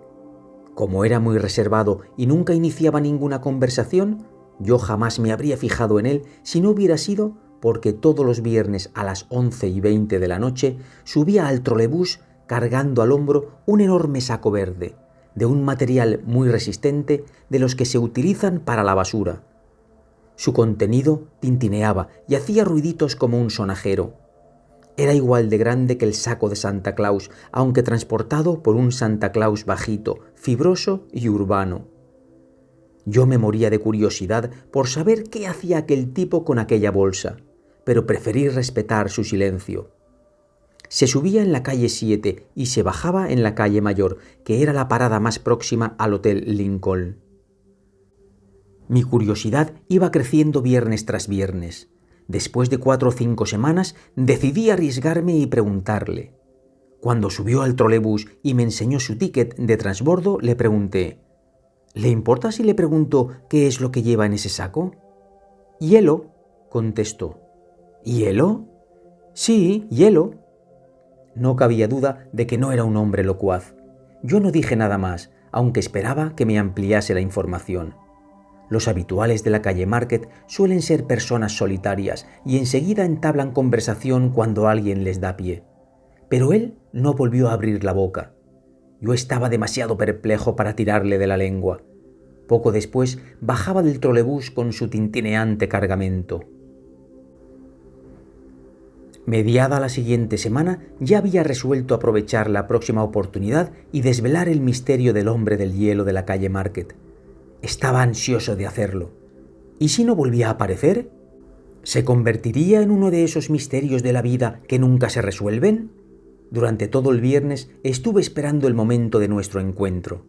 Como era muy reservado y nunca iniciaba ninguna conversación, yo jamás me habría fijado en él si no hubiera sido porque todos los viernes a las 11:20 de la noche subía al trolebús cargando al hombro un enorme saco verde, de un material muy resistente de los que se utilizan para la basura. Su contenido tintineaba y hacía ruiditos como un sonajero. Era igual de grande que el saco de Santa Claus, aunque transportado por un Santa Claus bajito, fibroso y urbano. Yo me moría de curiosidad por saber qué hacía aquel tipo con aquella bolsa, pero preferí respetar su silencio. Se subía en la calle 7 y se bajaba en la calle Mayor, que era la parada más próxima al Hotel Lincoln. Mi curiosidad iba creciendo viernes tras viernes. Después de 4 o 5 semanas, decidí arriesgarme y preguntarle. Cuando subió al trolebús y me enseñó su ticket de transbordo, le pregunté: ¿le importa si le pregunto qué es lo que lleva en ese saco? «Hielo», contestó. «¿Hielo?» «Sí, hielo». No cabía duda de que no era un hombre locuaz. Yo no dije nada más, aunque esperaba que me ampliase la información. Los habituales de la calle Market suelen ser personas solitarias y enseguida entablan conversación cuando alguien les da pie. Pero él no volvió a abrir la boca. Yo estaba demasiado perplejo para tirarle de la lengua. Poco después bajaba del trolebús con su tintineante cargamento. Mediada la siguiente semana, ya había resuelto aprovechar la próxima oportunidad y desvelar el misterio del hombre del hielo de la calle Market. Estaba ansioso de hacerlo. ¿Y si no volvía a aparecer? ¿Se convertiría en uno de esos misterios de la vida que nunca se resuelven? Durante todo el viernes estuve esperando el momento de nuestro encuentro.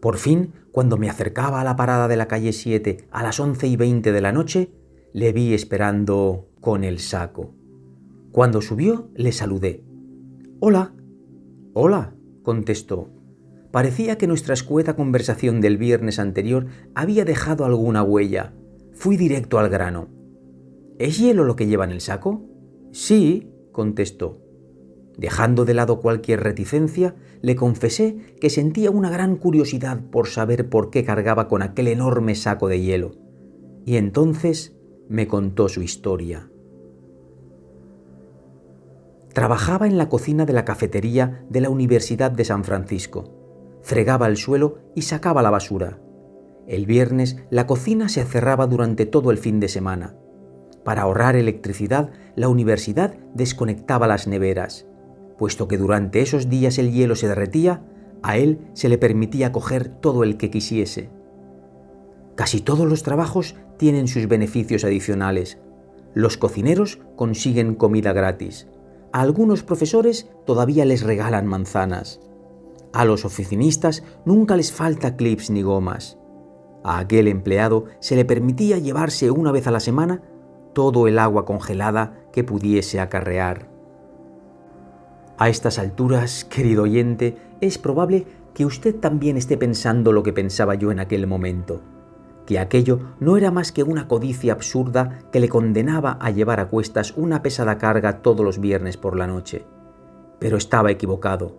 Por fin, cuando me acercaba a la parada de la calle 7 a las 11:20 de la noche, le vi esperando con el saco. Cuando subió, le saludé. «Hola». «Hola», contestó. Parecía que nuestra escueta conversación del viernes anterior había dejado alguna huella. Fui directo al grano. «¿Es hielo lo que lleva en el saco?» «Sí», contestó. Dejando de lado cualquier reticencia, le confesé que sentía una gran curiosidad por saber por qué cargaba con aquel enorme saco de hielo. Y entonces me contó su historia. Trabajaba en la cocina de la cafetería de la Universidad de San Francisco. Fregaba el suelo y sacaba la basura. El viernes la cocina se cerraba durante todo el fin de semana. Para ahorrar electricidad, la universidad desconectaba las neveras. Puesto que durante esos días el hielo se derretía, a él se le permitía coger todo el que quisiese. Casi todos los trabajos tienen sus beneficios adicionales. Los cocineros consiguen comida gratis. A algunos profesores todavía les regalan manzanas. A los oficinistas nunca les falta clips ni gomas. A aquel empleado se le permitía llevarse una vez a la semana todo el agua congelada que pudiese acarrear. A estas alturas, querido oyente, es probable que usted también esté pensando lo que pensaba yo en aquel momento, que aquello no era más que una codicia absurda que le condenaba a llevar a cuestas una pesada carga todos los viernes por la noche. Pero estaba equivocado.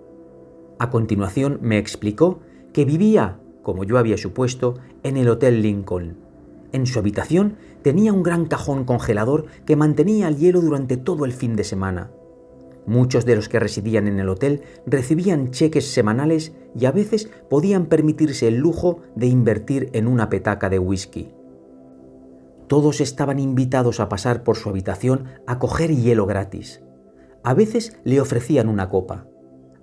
A continuación me explicó que vivía, como yo había supuesto, en el Hotel Lincoln. En su habitación tenía un gran cajón congelador que mantenía el hielo durante todo el fin de semana. Muchos de los que residían en el hotel recibían cheques semanales y a veces podían permitirse el lujo de invertir en una petaca de whisky. Todos estaban invitados a pasar por su habitación a coger hielo gratis. A veces le ofrecían una copa.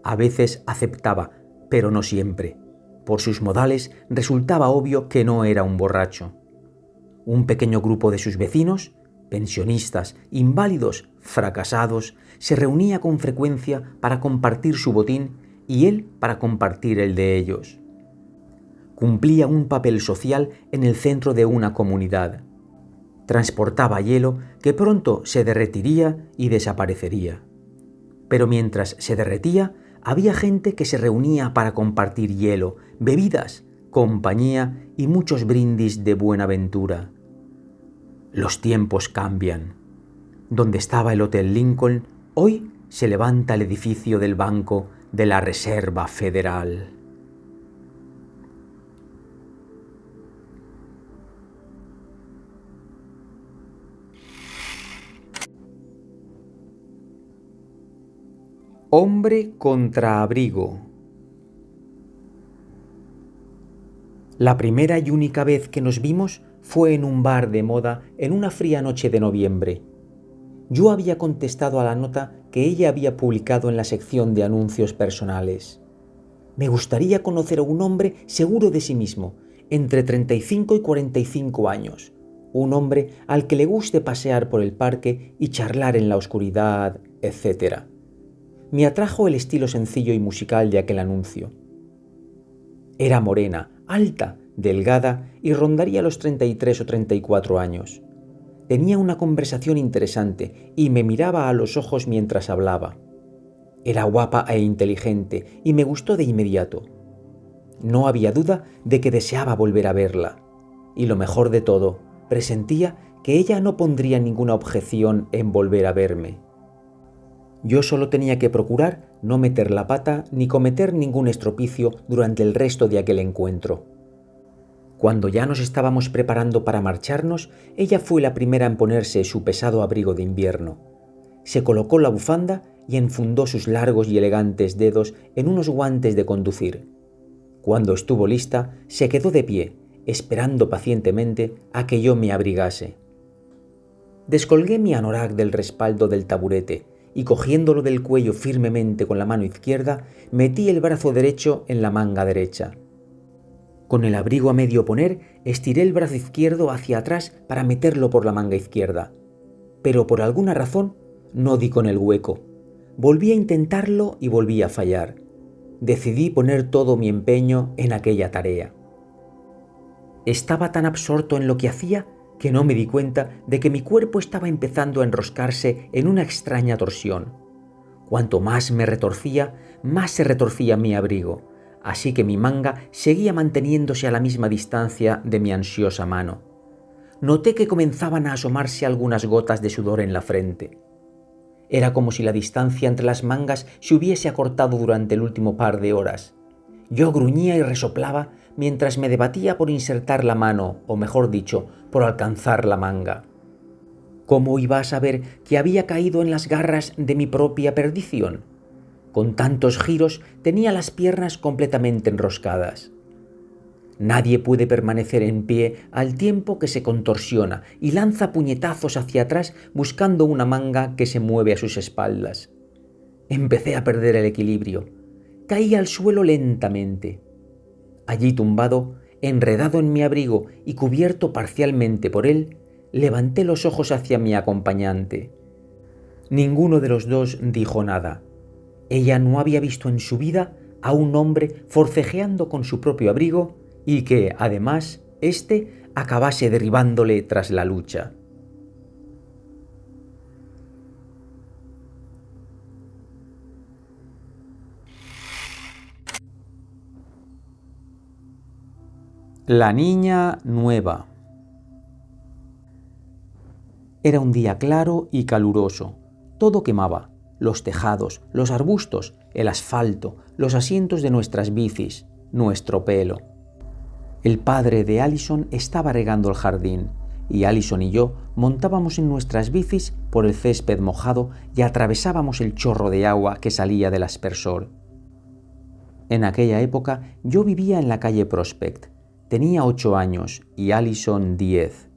A veces aceptaba, pero no siempre. Por sus modales resultaba obvio que no era un borracho. Un pequeño grupo de sus vecinos, pensionistas, inválidos, fracasados, se reunía con frecuencia para compartir su botín y él para compartir el de ellos. Cumplía un papel social en el centro de una comunidad. Transportaba hielo que pronto se derretiría y desaparecería. Pero mientras se derretía, había gente que se reunía para compartir hielo, bebidas, compañía y muchos brindis de buena ventura. Los tiempos cambian. Donde estaba el Hotel Lincoln, hoy se levanta el edificio del Banco de la Reserva Federal. Hombre contra abrigo. La primera y única vez que nos vimos fue en un bar de moda en una fría noche de noviembre. Yo había contestado a la nota que ella había publicado en la sección de anuncios personales. Me gustaría conocer a un hombre seguro de sí mismo, entre 35 y 45 años. Un hombre al que le guste pasear por el parque y charlar en la oscuridad, etc. Me atrajo el estilo sencillo y musical de aquel anuncio. Era morena, alta, delgada y rondaría los 33 o 34 años. Tenía una conversación interesante y me miraba a los ojos mientras hablaba. Era guapa e inteligente y me gustó de inmediato. No había duda de que deseaba volver a verla. Y lo mejor de todo, presentía que ella no pondría ninguna objeción en volver a verme. Yo solo tenía que procurar no meter la pata ni cometer ningún estropicio durante el resto de aquel encuentro. Cuando ya nos estábamos preparando para marcharnos, ella fue la primera en ponerse su pesado abrigo de invierno. Se colocó la bufanda y enfundó sus largos y elegantes dedos en unos guantes de conducir. Cuando estuvo lista, se quedó de pie, esperando pacientemente a que yo me abrigase. Descolgué mi anorak del respaldo del taburete y cogiéndolo del cuello firmemente con la mano izquierda, metí el brazo derecho en la manga derecha. Con el abrigo a medio poner, estiré el brazo izquierdo hacia atrás para meterlo por la manga izquierda. Pero por alguna razón no di con el hueco. Volví a intentarlo y volví a fallar. Decidí poner todo mi empeño en aquella tarea. Estaba tan absorto en lo que hacía que no me di cuenta de que mi cuerpo estaba empezando a enroscarse en una extraña torsión. Cuanto más me retorcía, más se retorcía mi abrigo, así que mi manga seguía manteniéndose a la misma distancia de mi ansiosa mano. Noté que comenzaban a asomarse algunas gotas de sudor en la frente. Era como si la distancia entre las mangas se hubiese acortado durante el último par de horas. Yo gruñía y resoplaba mientras me debatía por insertar la mano, o mejor dicho, por alcanzar la manga. ¿Cómo iba a saber que había caído en las garras de mi propia perdición? Con tantos giros tenía las piernas completamente enroscadas. Nadie puede permanecer en pie al tiempo que se contorsiona y lanza puñetazos hacia atrás buscando una manga que se mueve a sus espaldas. Empecé a perder el equilibrio. Caí al suelo lentamente. Allí tumbado, enredado en mi abrigo y cubierto parcialmente por él, levanté los ojos hacia mi acompañante. Ninguno de los dos dijo nada. Ella no había visto en su vida a un hombre forcejeando con su propio abrigo y que, además, éste acabase derribándole tras la lucha. La niña nueva. Era un día claro y caluroso. Todo quemaba. Los tejados, los arbustos, el asfalto, los asientos de nuestras bicis, nuestro pelo. El padre de Allison estaba regando el jardín y Allison y yo montábamos en nuestras bicis por el césped mojado y atravesábamos el chorro de agua que salía del aspersor. En aquella época yo vivía en la calle Prospect. Tenía 8 años y Allison 10.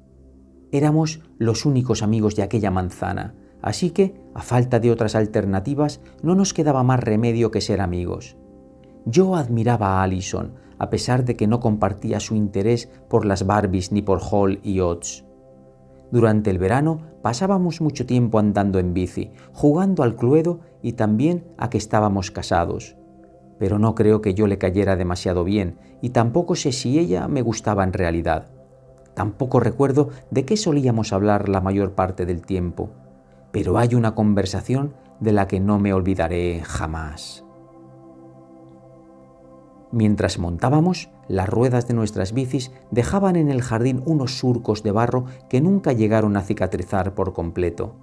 Éramos los únicos amigos de aquella manzana, así que, a falta de otras alternativas, no nos quedaba más remedio que ser amigos. Yo admiraba a Allison, a pesar de que no compartía su interés por las Barbies ni por Hall y Oates. Durante el verano pasábamos mucho tiempo andando en bici, jugando al cluedo y también a que estábamos casados. Pero no creo que yo le cayera demasiado bien y tampoco sé si ella me gustaba en realidad. Tampoco recuerdo de qué solíamos hablar la mayor parte del tiempo, pero hay una conversación de la que no me olvidaré jamás. Mientras montábamos, las ruedas de nuestras bicis dejaban en el jardín unos surcos de barro que nunca llegaron a cicatrizar por completo.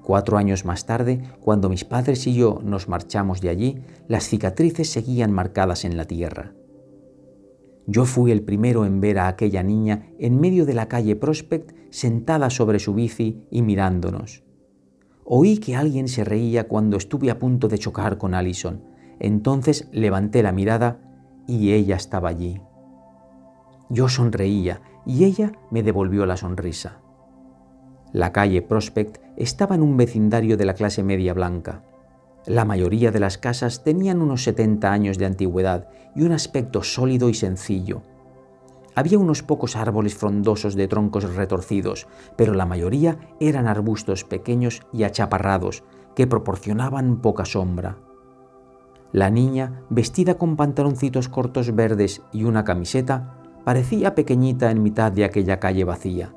4 años más tarde, cuando mis padres y yo nos marchamos de allí, las cicatrices seguían marcadas en la tierra. Yo fui el primero en ver a aquella niña en medio de la calle Prospect, sentada sobre su bici y mirándonos. Oí que alguien se reía cuando estuve a punto de chocar con Allison. Entonces levanté la mirada y ella estaba allí. Yo sonreía y ella me devolvió la sonrisa. La calle Prospect estaba en un vecindario de la clase media blanca. La mayoría de las casas tenían unos 70 años de antigüedad y un aspecto sólido y sencillo. Había unos pocos árboles frondosos de troncos retorcidos, pero la mayoría eran arbustos pequeños y achaparrados que proporcionaban poca sombra. La niña, vestida con pantaloncitos cortos verdes y una camiseta, parecía pequeñita en mitad de aquella calle vacía,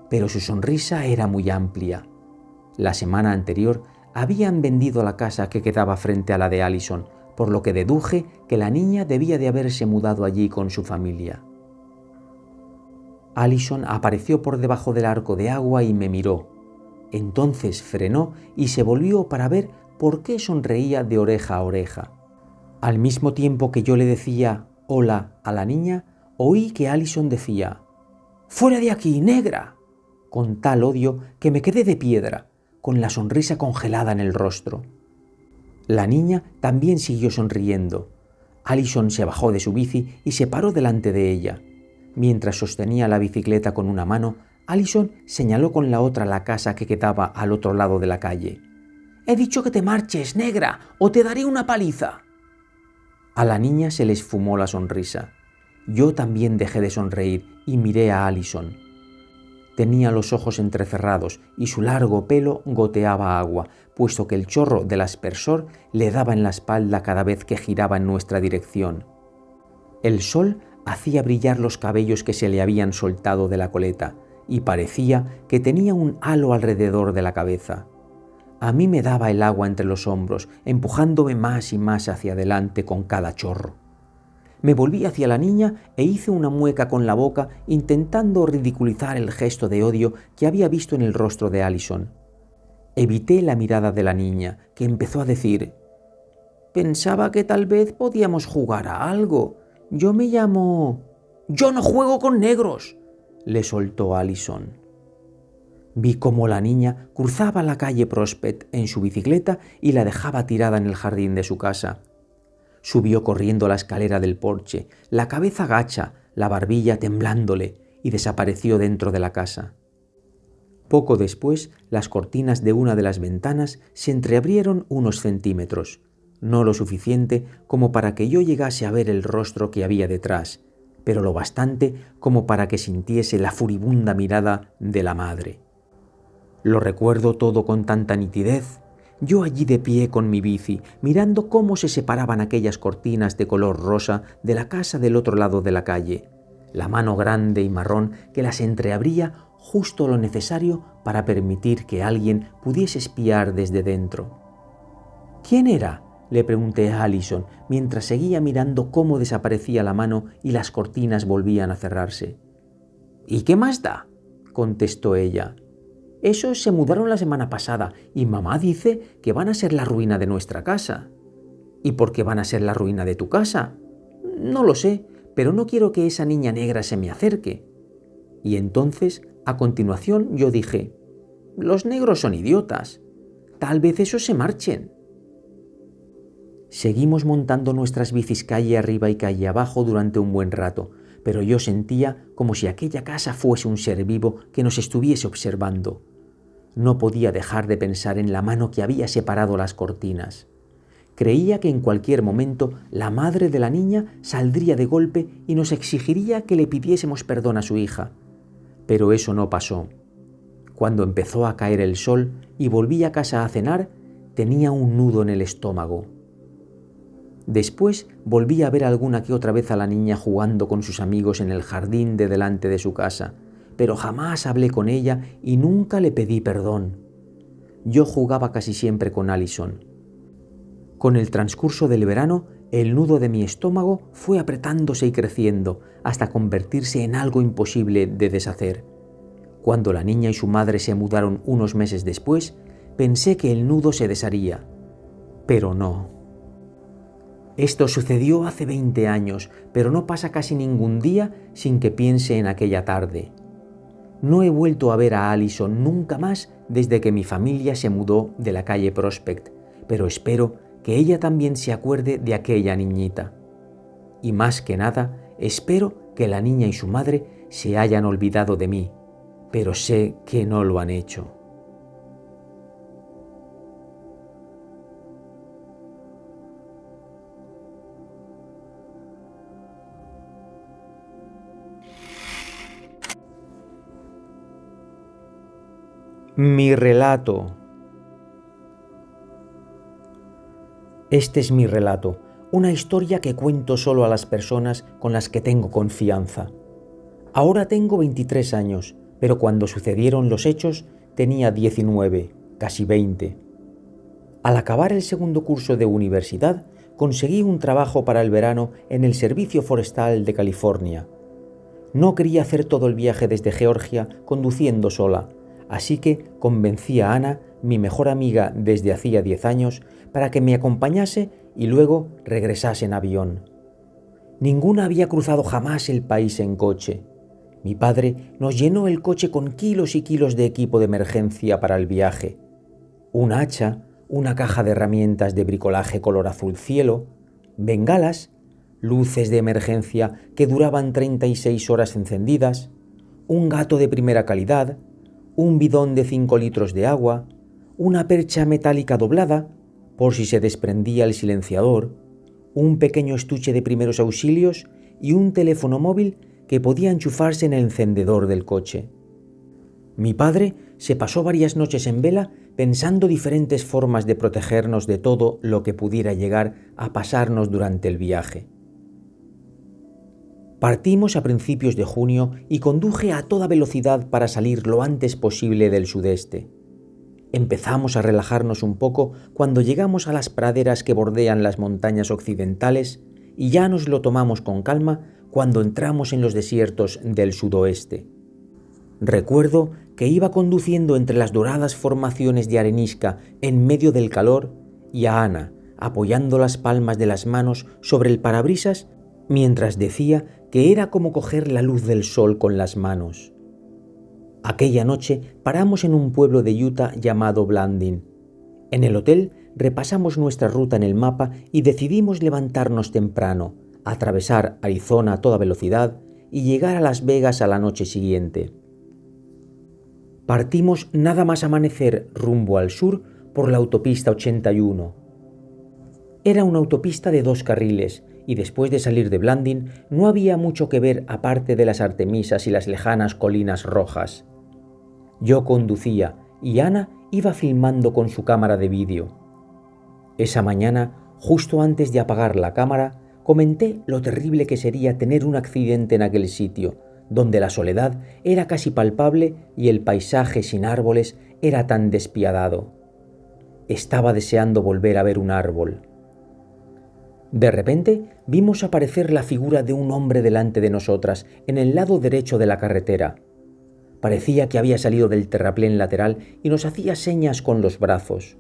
pero su sonrisa era muy amplia. La semana anterior habían vendido la casa que quedaba frente a la de Allison, por lo que deduje que la niña debía de haberse mudado allí con su familia. Allison apareció por debajo del arco de agua y me miró. Entonces frenó y se volvió para ver por qué sonreía de oreja a oreja. Al mismo tiempo que yo le decía hola a la niña, oí que Allison decía «¡Fuera de aquí, negra!», con tal odio que me quedé de piedra, con la sonrisa congelada en el rostro. La niña también siguió sonriendo. Allison se bajó de su bici y se paró delante de ella. Mientras sostenía la bicicleta con una mano, Allison señaló con la otra la casa que quedaba al otro lado de la calle. «He dicho que te marches, negra, o te daré una paliza». A la niña se le esfumó la sonrisa. Yo también dejé de sonreír y miré a Allison. Tenía los ojos entrecerrados y su largo pelo goteaba agua, puesto que el chorro del aspersor le daba en la espalda cada vez que giraba en nuestra dirección. El sol hacía brillar los cabellos que se le habían soltado de la coleta y parecía que tenía un halo alrededor de la cabeza. A mí me daba el agua entre los hombros, empujándome más y más hacia adelante con cada chorro. Me volví hacia la niña e hice una mueca con la boca intentando ridiculizar el gesto de odio que había visto en el rostro de Allison. Evité la mirada de la niña, que empezó a decir «Pensaba que tal vez podíamos jugar a algo. Yo me llamo...». «¡Yo no juego con negros!», le soltó Allison. Vi cómo la niña cruzaba la calle Prospect en su bicicleta y la dejaba tirada en el jardín de su casa. Subió corriendo la escalera del porche, la cabeza gacha, la barbilla temblándole, y desapareció dentro de la casa. Poco después, las cortinas de una de las ventanas se entreabrieron unos centímetros, no lo suficiente como para que yo llegase a ver el rostro que había detrás, pero lo bastante como para que sintiese la furibunda mirada de la madre. Lo recuerdo todo con tanta nitidez. Yo allí de pie con mi bici, mirando cómo se separaban aquellas cortinas de color rosa de la casa del otro lado de la calle, la mano grande y marrón que las entreabría justo lo necesario para permitir que alguien pudiese espiar desde dentro. «¿Quién era?», le pregunté a Allison, mientras seguía mirando cómo desaparecía la mano y las cortinas volvían a cerrarse. «¿Y qué más da?», contestó ella. «Esos se mudaron la semana pasada y mamá dice que van a ser la ruina de nuestra casa». «¿Y por qué van a ser la ruina de tu casa?». «No lo sé, pero no quiero que esa niña negra se me acerque». Y entonces, a continuación, yo dije, «Los negros son idiotas. Tal vez esos se marchen». Seguimos montando nuestras bicis calle arriba y calle abajo durante un buen rato, pero yo sentía como si aquella casa fuese un ser vivo que nos estuviese observando. No podía dejar de pensar en la mano que había separado las cortinas. Creía que en cualquier momento la madre de la niña saldría de golpe y nos exigiría que le pidiésemos perdón a su hija. Pero eso no pasó. Cuando empezó a caer el sol y volví a casa a cenar, tenía un nudo en el estómago. Después volví a ver alguna que otra vez a la niña jugando con sus amigos en el jardín de delante de su casa, pero jamás hablé con ella y nunca le pedí perdón. Yo jugaba casi siempre con Allison. Con el transcurso del verano, el nudo de mi estómago fue apretándose y creciendo hasta convertirse en algo imposible de deshacer. Cuando la niña y su madre se mudaron unos meses después, pensé que el nudo se desharía, pero no. Esto sucedió hace 20 años, pero no pasa casi ningún día sin que piense en aquella tarde. No he vuelto a ver a Allison nunca más desde que mi familia se mudó de la calle Prospect, pero espero que ella también se acuerde de aquella niñita. Y más que nada, espero que la niña y su madre se hayan olvidado de mí, pero sé que no lo han hecho. Mi relato. Este es mi relato, una historia que cuento solo a las personas con las que tengo confianza. Ahora tengo 23 años, pero cuando sucedieron los hechos tenía 19, casi 20. Al acabar el segundo curso de universidad, conseguí un trabajo para el verano en el Servicio Forestal de California. No quería hacer todo el viaje desde Georgia conduciendo sola, así que convencí a Ana, mi mejor amiga desde hacía 10 años, para que me acompañase y luego regresase en avión. Ninguna había cruzado jamás el país en coche. Mi padre nos llenó el coche con kilos y kilos de equipo de emergencia para el viaje. Un hacha, una caja de herramientas de bricolaje color azul cielo, bengalas, luces de emergencia que duraban 36 horas encendidas, un gato de primera calidad, un bidón de 5 litros de agua, una percha metálica doblada, por si se desprendía el silenciador, un pequeño estuche de primeros auxilios y un teléfono móvil que podía enchufarse en el encendedor del coche. Mi padre se pasó varias noches en vela pensando diferentes formas de protegernos de todo lo que pudiera llegar a pasarnos durante el viaje. Partimos a principios de junio y conduje a toda velocidad para salir lo antes posible del sudeste. Empezamos a relajarnos un poco cuando llegamos a las praderas que bordean las montañas occidentales y ya nos lo tomamos con calma cuando entramos en los desiertos del sudoeste. Recuerdo que iba conduciendo entre las doradas formaciones de arenisca en medio del calor y a Ana apoyando las palmas de las manos sobre el parabrisas mientras decía que era como coger la luz del sol con las manos. Aquella noche paramos en un pueblo de Utah llamado Blanding. En el hotel repasamos nuestra ruta en el mapa y decidimos levantarnos temprano, atravesar Arizona a toda velocidad y llegar a Las Vegas a la noche siguiente. Partimos nada más amanecer rumbo al sur por la autopista 81. Era una autopista de 2 carriles y después de salir de Blanding no había mucho que ver aparte de las Artemisas y las lejanas colinas rojas. Yo conducía y Ana iba filmando con su cámara de vídeo. Esa mañana, justo antes de apagar la cámara, comenté lo terrible que sería tener un accidente en aquel sitio, donde la soledad era casi palpable y el paisaje sin árboles era tan despiadado. Estaba deseando volver a ver un árbol. De repente vimos aparecer la figura de un hombre delante de nosotras, en el lado derecho de la carretera. Parecía que había salido del terraplén lateral y nos hacía señas con los brazos.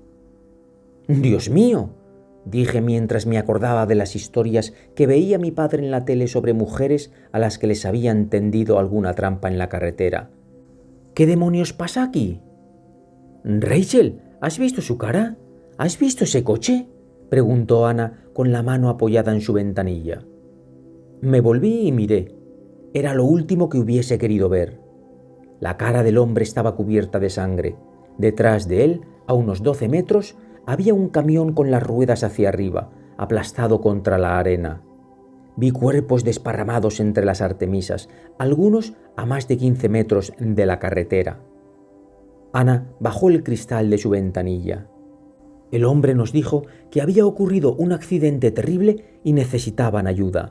«¡Dios mío!», dije mientras me acordaba de las historias que veía mi padre en la tele sobre mujeres a las que les habían tendido alguna trampa en la carretera. «¿Qué demonios pasa aquí?» «Rachel, ¿has visto su cara? ¿Has visto ese coche?», preguntó Ana con la mano apoyada en su ventanilla. Me volví y miré. Era lo último que hubiese querido ver. La cara del hombre estaba cubierta de sangre. Detrás de él, a unos 12 metros, había un camión con las ruedas hacia arriba, aplastado contra la arena. Vi cuerpos desparramados entre las artemisas, algunos a más de 15 metros de la carretera. Ana bajó el cristal de su ventanilla. El hombre nos dijo que había ocurrido un accidente terrible y necesitaban ayuda.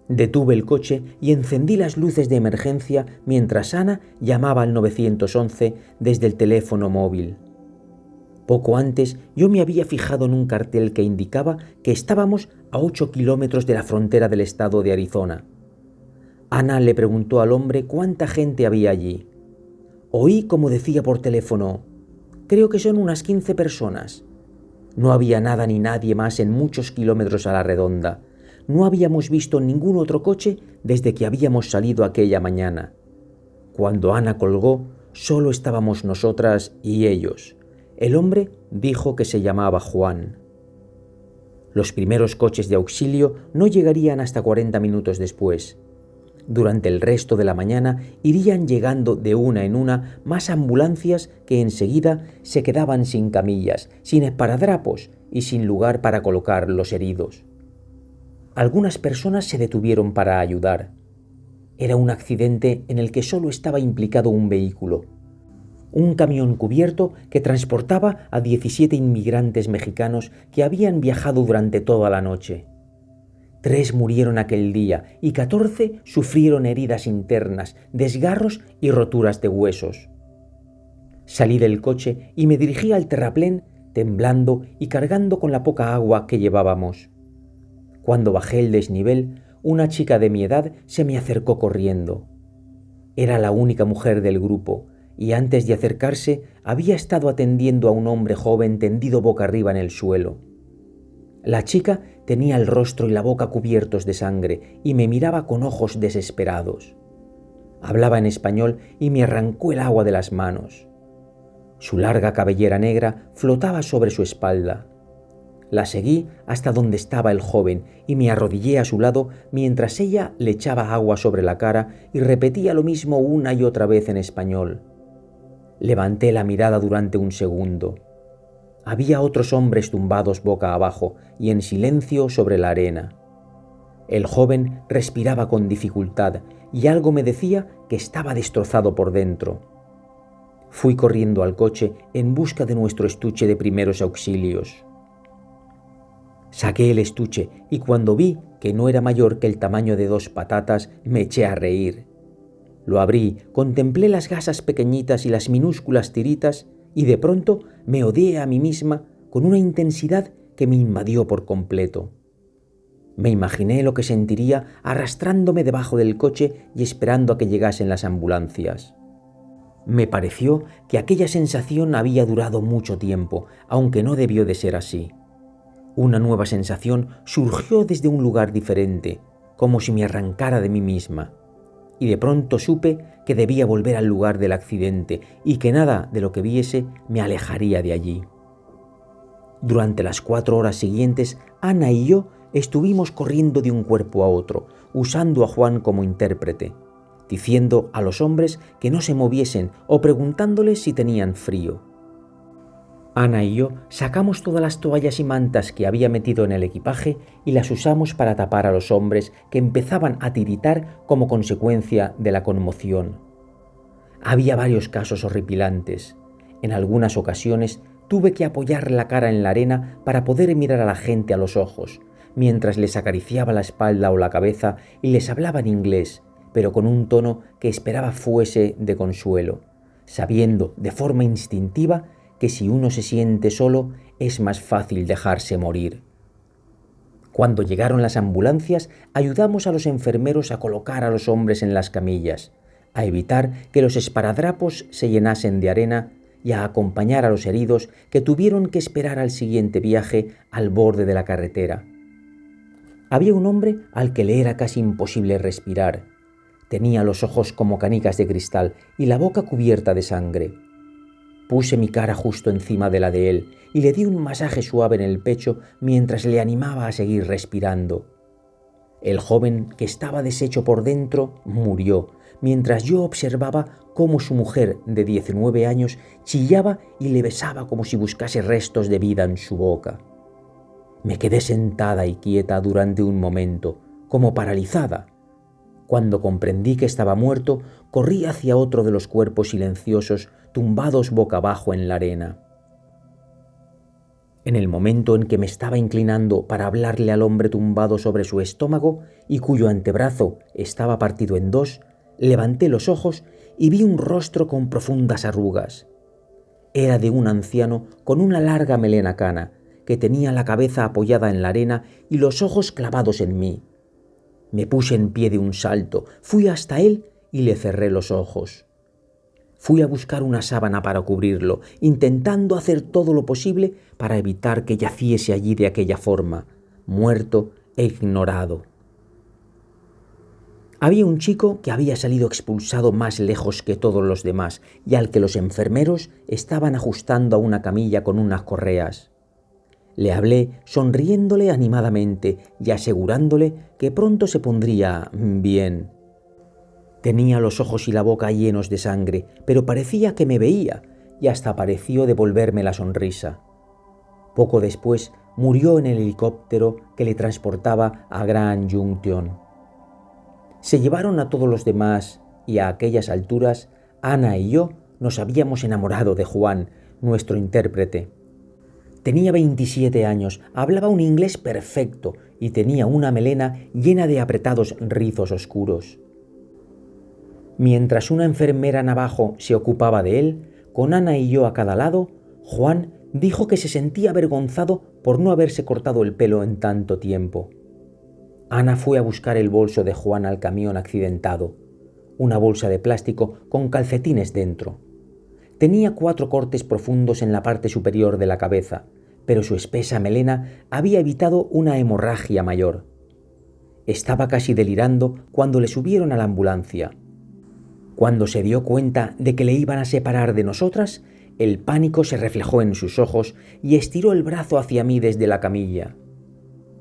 Detuve el coche y encendí las luces de emergencia mientras Ana llamaba al 911 desde el teléfono móvil. Poco antes yo me había fijado en un cartel que indicaba que estábamos a 8 kilómetros de la frontera del estado de Arizona. Ana le preguntó al hombre cuánta gente había allí. Oí como decía por teléfono: «Creo que son unas 15 personas». No había nada ni nadie más en muchos kilómetros a la redonda. No habíamos visto ningún otro coche desde que habíamos salido aquella mañana. Cuando Ana colgó, solo estábamos nosotras y ellos. El hombre dijo que se llamaba Juan. Los primeros coches de auxilio no llegarían hasta 40 minutos después. Durante el resto de la mañana irían llegando de una en una más ambulancias que enseguida se quedaban sin camillas, sin esparadrapos y sin lugar para colocar los heridos. Algunas personas se detuvieron para ayudar. Era un accidente en el que solo estaba implicado un vehículo. Un camión cubierto que transportaba a 17 inmigrantes mexicanos que habían viajado durante toda la noche. 3 murieron aquel día y 14 sufrieron heridas internas, desgarros y roturas de huesos. Salí del coche y me dirigí al terraplén, temblando y cargando con la poca agua que llevábamos. Cuando bajé el desnivel, una chica de mi edad se me acercó corriendo. Era la única mujer del grupo, y antes de acercarse había estado atendiendo a un hombre joven tendido boca arriba en el suelo. La chica tenía el rostro y la boca cubiertos de sangre y me miraba con ojos desesperados. Hablaba en español y me arrancó el agua de las manos. Su larga cabellera negra flotaba sobre su espalda. La seguí hasta donde estaba el joven y me arrodillé a su lado mientras ella le echaba agua sobre la cara y repetía lo mismo una y otra vez en español. Levanté la mirada durante un segundo. Había otros hombres tumbados boca abajo y en silencio sobre la arena. El joven respiraba con dificultad y algo me decía que estaba destrozado por dentro. Fui corriendo al coche en busca de nuestro estuche de primeros auxilios. Saqué el estuche y cuando vi que no era mayor que el tamaño de 2 patatas, me eché a reír. Lo abrí, contemplé las gasas pequeñitas y las minúsculas tiritas y de pronto me odié a mí misma con una intensidad que me invadió por completo. Me imaginé lo que sentiría arrastrándome debajo del coche y esperando a que llegasen las ambulancias. Me pareció que aquella sensación había durado mucho tiempo, aunque no debió de ser así. Una nueva sensación surgió desde un lugar diferente, como si me arrancara de mí misma. Y de pronto supe que debía volver al lugar del accidente y que nada de lo que viese me alejaría de allí. Durante las 4 horas siguientes, Ana y yo estuvimos corriendo de un cuerpo a otro, usando a Juan como intérprete, diciendo a los hombres que no se moviesen o preguntándoles si tenían frío. Ana y yo sacamos todas las toallas y mantas que había metido en el equipaje y las usamos para tapar a los hombres que empezaban a tiritar como consecuencia de la conmoción. Había varios casos horripilantes. En algunas ocasiones tuve que apoyar la cara en la arena para poder mirar a la gente a los ojos, mientras les acariciaba la espalda o la cabeza y les hablaba en inglés, pero con un tono que esperaba fuese de consuelo, sabiendo de forma instintiva que si uno se siente solo es más fácil dejarse morir. Cuando llegaron las ambulancias, ayudamos a los enfermeros a colocar a los hombres en las camillas, a evitar que los esparadrapos se llenasen de arena y a acompañar a los heridos que tuvieron que esperar al siguiente viaje al borde de la carretera. Había un hombre al que le era casi imposible respirar. Tenía los ojos como canicas de cristal y la boca cubierta de sangre. Puse mi cara justo encima de la de él y le di un masaje suave en el pecho mientras le animaba a seguir respirando. El joven, que estaba deshecho por dentro, murió, mientras yo observaba cómo su mujer de 19 años chillaba y le besaba como si buscase restos de vida en su boca. Me quedé sentada y quieta durante un momento, como paralizada. Cuando comprendí que estaba muerto, corrí hacia otro de los cuerpos silenciosos tumbados boca abajo en la arena. En el momento en que me estaba inclinando para hablarle al hombre tumbado sobre su estómago y cuyo antebrazo estaba partido en 2, levanté los ojos y vi un rostro con profundas arrugas. Era de un anciano con una larga melena cana, que tenía la cabeza apoyada en la arena y los ojos clavados en mí. Me puse en pie de un salto, fui hasta él y le cerré los ojos. Fui a buscar una sábana para cubrirlo, intentando hacer todo lo posible para evitar que yaciese allí de aquella forma, muerto e ignorado. Había un chico que había salido expulsado más lejos que todos los demás y al que los enfermeros estaban ajustando a una camilla con unas correas. Le hablé sonriéndole animadamente y asegurándole que pronto se pondría bien. Tenía los ojos y la boca llenos de sangre, pero parecía que me veía y hasta pareció devolverme la sonrisa. Poco después murió en el helicóptero que le transportaba a Grand Junction. Se llevaron a todos los demás y a aquellas alturas Ana y yo nos habíamos enamorado de Juan, nuestro intérprete. Tenía 27 años, hablaba un inglés perfecto y tenía una melena llena de apretados rizos oscuros. Mientras una enfermera navajo se ocupaba de él, con Ana y yo a cada lado, Juan dijo que se sentía avergonzado por no haberse cortado el pelo en tanto tiempo. Ana fue a buscar el bolso de Juan al camión accidentado, una bolsa de plástico con calcetines dentro. Tenía 4 cortes profundos en la parte superior de la cabeza, pero su espesa melena había evitado una hemorragia mayor. Estaba casi delirando cuando le subieron a la ambulancia. Cuando se dio cuenta de que le iban a separar de nosotras, el pánico se reflejó en sus ojos y estiró el brazo hacia mí desde la camilla.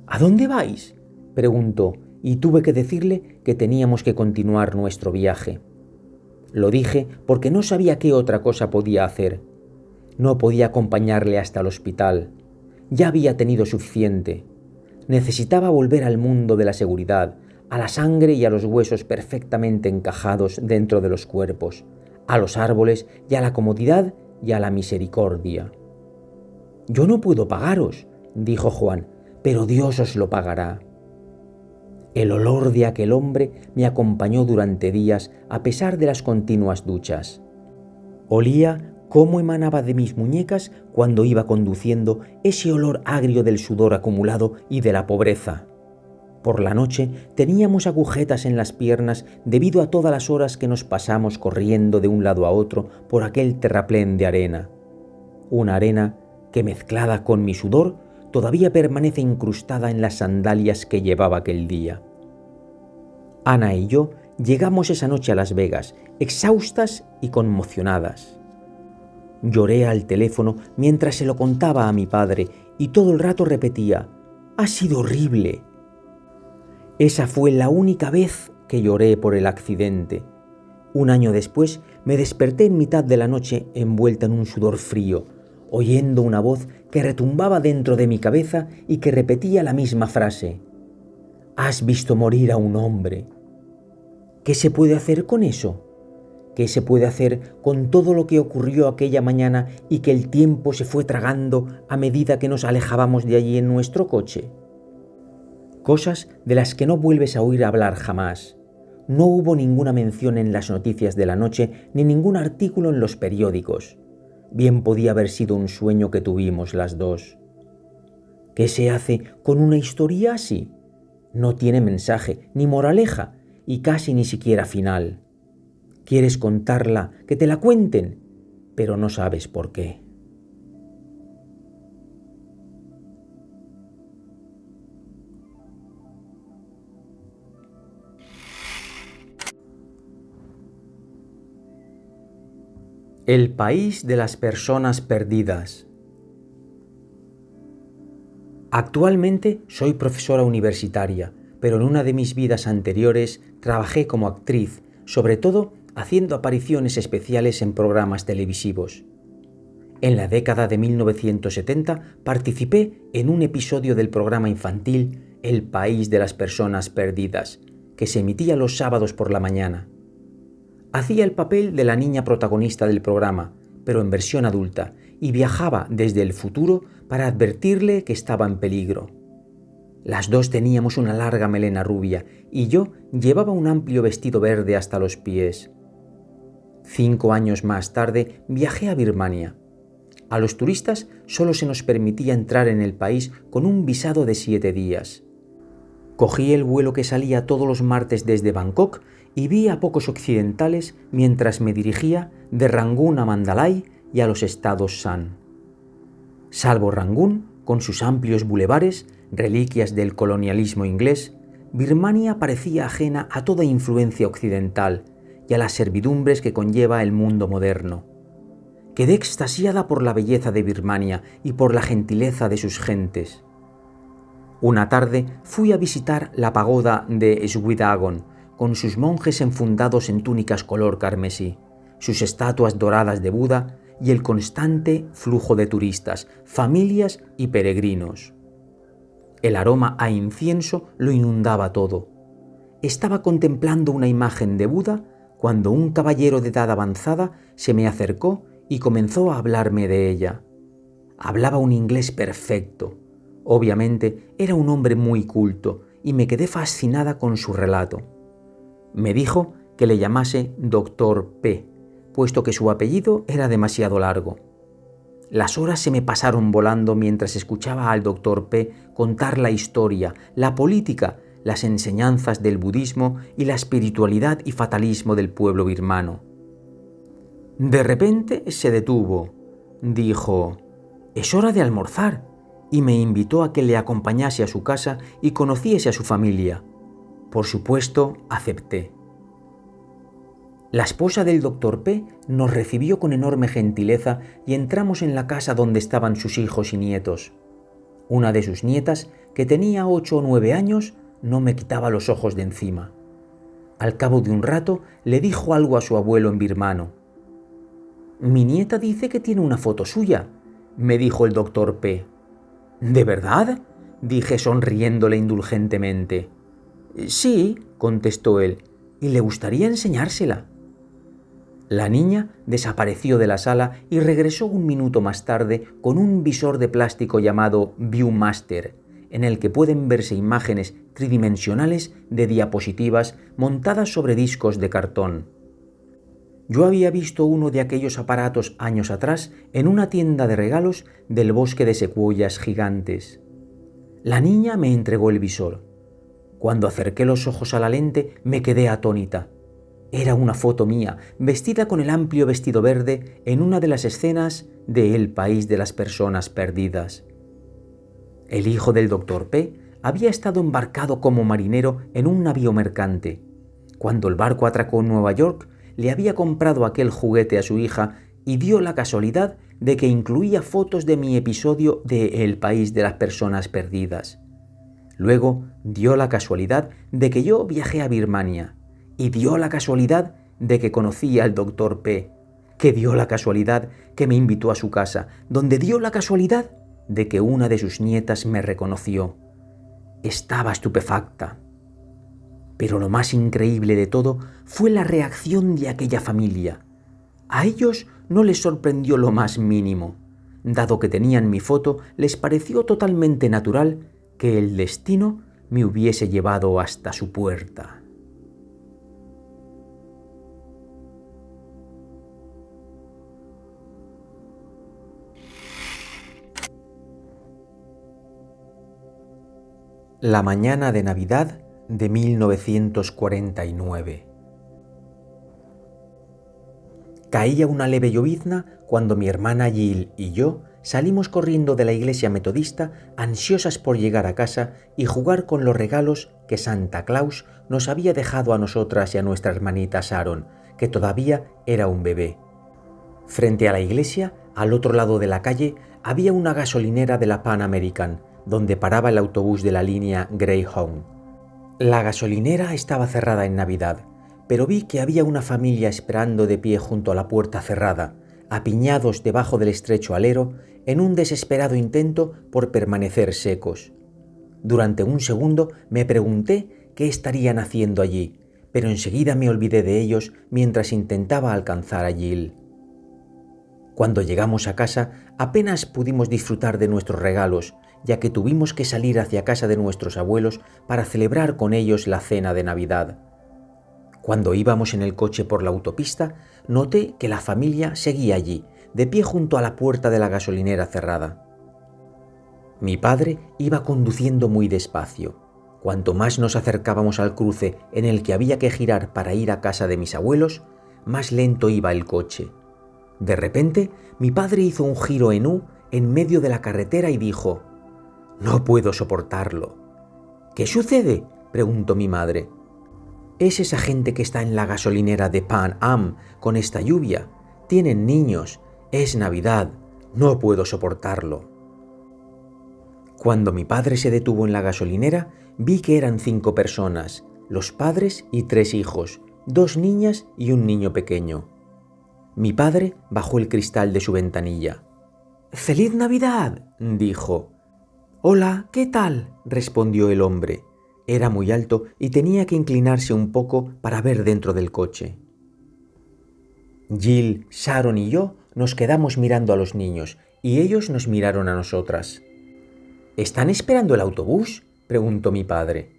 «¿A dónde vais?», preguntó, y tuve que decirle que teníamos que continuar nuestro viaje. Lo dije porque no sabía qué otra cosa podía hacer. No podía acompañarle hasta el hospital. Ya había tenido suficiente. Necesitaba volver al mundo de la seguridad, a la sangre y a los huesos perfectamente encajados dentro de los cuerpos, a los árboles y a la comodidad y a la misericordia. «Yo no puedo pagaros», dijo Juan, «pero Dios os lo pagará». El olor de aquel hombre me acompañó durante días a pesar de las continuas duchas. Olía cómo emanaba de mis muñecas cuando iba conduciendo ese olor agrio del sudor acumulado y de la pobreza. Por la noche teníamos agujetas en las piernas debido a todas las horas que nos pasamos corriendo de un lado a otro por aquel terraplén de arena. Una arena que, mezclada con mi sudor, todavía permanece incrustada en las sandalias que llevaba aquel día. Ana y yo llegamos esa noche a Las Vegas, exhaustas y conmocionadas. Lloré al teléfono mientras se lo contaba a mi padre y todo el rato repetía: «Ha sido horrible». Esa fue la única vez que lloré por el accidente. Un año después me desperté en mitad de la noche envuelta en un sudor frío, oyendo una voz que retumbaba dentro de mi cabeza y que repetía la misma frase: «Has visto morir a un hombre». ¿Qué se puede hacer con eso? ¿Qué se puede hacer con todo lo que ocurrió aquella mañana y que el tiempo se fue tragando a medida que nos alejábamos de allí en nuestro coche? Cosas de las que no vuelves a oír hablar jamás. No hubo ninguna mención en las noticias de la noche ni ningún artículo en los periódicos. Bien podía haber sido un sueño que tuvimos las dos. ¿Qué se hace con una historia así? No tiene mensaje ni moraleja y casi ni siquiera final. Quieres contarla, que te la cuenten, pero no sabes por qué. El país de las personas perdidas. Actualmente soy profesora universitaria, pero en una de mis vidas anteriores trabajé como actriz, sobre todo haciendo apariciones especiales en programas televisivos. En la década de 1970 participé en un episodio del programa infantil El país de las personas perdidas, que se emitía los sábados por la mañana. Hacía el papel de la niña protagonista del programa, pero en versión adulta, y viajaba desde el futuro para advertirle que estaba en peligro. Las dos teníamos una larga melena rubia y yo llevaba un amplio vestido verde hasta los pies. 5 años más tarde viajé a Birmania. A los turistas solo se nos permitía entrar en el país con un visado de 7 días. Cogí el vuelo que salía todos los martes desde Bangkok y vi a pocos occidentales mientras me dirigía de Rangún a Mandalay y a los estados Shan. Salvo Rangún, con sus amplios bulevares, reliquias del colonialismo inglés, Birmania parecía ajena a toda influencia occidental y a las servidumbres que conlleva el mundo moderno. Quedé extasiada por la belleza de Birmania y por la gentileza de sus gentes. Una tarde fui a visitar la pagoda de Swidagon, con sus monjes enfundados en túnicas color carmesí, sus estatuas doradas de Buda y el constante flujo de turistas, familias y peregrinos. El aroma a incienso lo inundaba todo. Estaba contemplando una imagen de Buda cuando un caballero de edad avanzada se me acercó y comenzó a hablarme de ella. Hablaba un inglés perfecto. Obviamente era un hombre muy culto y me quedé fascinada con su relato. Me dijo que le llamase Dr. P, puesto que su apellido era demasiado largo. Las horas se me pasaron volando mientras escuchaba al Dr. P contar la historia, la política, las enseñanzas del budismo y la espiritualidad y fatalismo del pueblo birmano. De repente se detuvo. Dijo: «Es hora de almorzar», y me invitó a que le acompañase a su casa y conociese a su familia. Por supuesto, acepté. La esposa del Dr. P nos recibió con enorme gentileza y entramos en la casa donde estaban sus hijos y nietos. Una de sus nietas, que tenía 8 o 9 años, no me quitaba los ojos de encima. Al cabo de un rato le dijo algo a su abuelo en birmano. «Mi nieta dice que tiene una foto suya», me dijo el Dr. P. «¿De verdad?», dije sonriéndole indulgentemente. «Sí», contestó él, «y le gustaría enseñársela». La niña desapareció de la sala y regresó un minuto más tarde con un visor de plástico llamado Viewmaster, en el que pueden verse imágenes tridimensionales de diapositivas montadas sobre discos de cartón. Yo había visto uno de aquellos aparatos años atrás en una tienda de regalos del bosque de secuoyas gigantes. La niña me entregó el visor. Cuando acerqué los ojos a la lente me quedé atónita. Era una foto mía, vestida con el amplio vestido verde en una de las escenas de El país de las personas perdidas. El hijo del Dr. P había estado embarcado como marinero en un navío mercante. Cuando el barco atracó en Nueva York, le había comprado aquel juguete a su hija y dio la casualidad de que incluía fotos de mi episodio de El país de las personas perdidas. Luego dio la casualidad de que yo viajé a Birmania y dio la casualidad de que conocí al Dr. P, que dio la casualidad que me invitó a su casa, donde dio la casualidad de que una de sus nietas me reconoció. Estaba estupefacta. Pero lo más increíble de todo fue la reacción de aquella familia. A ellos no les sorprendió lo más mínimo. Dado que tenían mi foto, les pareció totalmente natural que el destino me hubiese llevado hasta su puerta. La mañana de Navidad de 1949. Caía una leve llovizna cuando mi hermana Jill y yo salimos corriendo de la iglesia metodista, ansiosas por llegar a casa y jugar con los regalos que Santa Claus nos había dejado a nosotras y a nuestra hermanita Sharon, que todavía era un bebé. Frente a la iglesia, al otro lado de la calle, había una gasolinera de la Pan American, donde paraba el autobús de la línea Greyhound. La gasolinera estaba cerrada en Navidad, pero vi que había una familia esperando de pie junto a la puerta cerrada, apiñados debajo del estrecho alero, en un desesperado intento por permanecer secos. Durante un segundo me pregunté qué estarían haciendo allí, pero enseguida me olvidé de ellos mientras intentaba alcanzar a Jill. Cuando llegamos a casa, apenas pudimos disfrutar de nuestros regalos, ya que tuvimos que salir hacia casa de nuestros abuelos para celebrar con ellos la cena de Navidad. Cuando íbamos en el coche por la autopista, noté que la familia seguía allí, de pie junto a la puerta de la gasolinera cerrada. Mi padre iba conduciendo muy despacio. Cuanto más nos acercábamos al cruce en el que había que girar para ir a casa de mis abuelos, más lento iba el coche. De repente, mi padre hizo un giro en U en medio de la carretera y dijo: «No puedo soportarlo». «¿Qué sucede?», preguntó mi madre. «Es esa gente que está en la gasolinera de Pan Am con esta lluvia. Tienen niños. Es Navidad. No puedo soportarlo». Cuando mi padre se detuvo en la gasolinera, vi que eran 5 personas, los padres y 3 hijos, 2 niñas y un niño pequeño. Mi padre bajó el cristal de su ventanilla. «¡Feliz Navidad!», dijo. «Hola, ¿qué tal?», respondió el hombre. Era muy alto y tenía que inclinarse un poco para ver dentro del coche. Jill, Sharon y yo nos quedamos mirando a los niños y ellos nos miraron a nosotras. ¿Están esperando el autobús?, preguntó mi padre.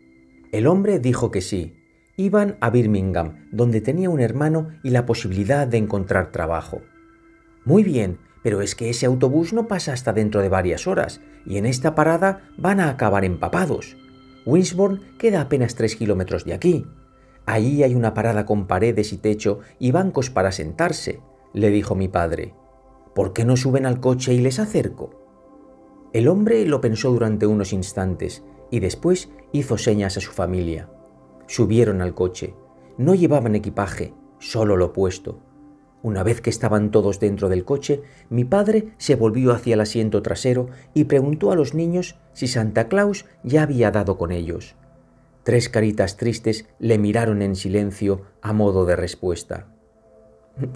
El hombre dijo que sí. Iban a Birmingham, donde tenía un hermano y la posibilidad de encontrar trabajo. Muy bien, pero es que ese autobús no pasa hasta dentro de varias horas, y en esta parada van a acabar empapados. Winsbourne queda apenas 3 kilómetros de aquí. Allí hay una parada con paredes y techo y bancos para sentarse, le dijo mi padre. ¿Por qué no suben al coche y les acerco? El hombre lo pensó durante unos instantes y después hizo señas a su familia. Subieron al coche. No llevaban equipaje, solo lo puesto. Una vez que estaban todos dentro del coche, mi padre se volvió hacia el asiento trasero y preguntó a los niños si Santa Claus ya había dado con ellos. 3 caritas tristes le miraron en silencio a modo de respuesta.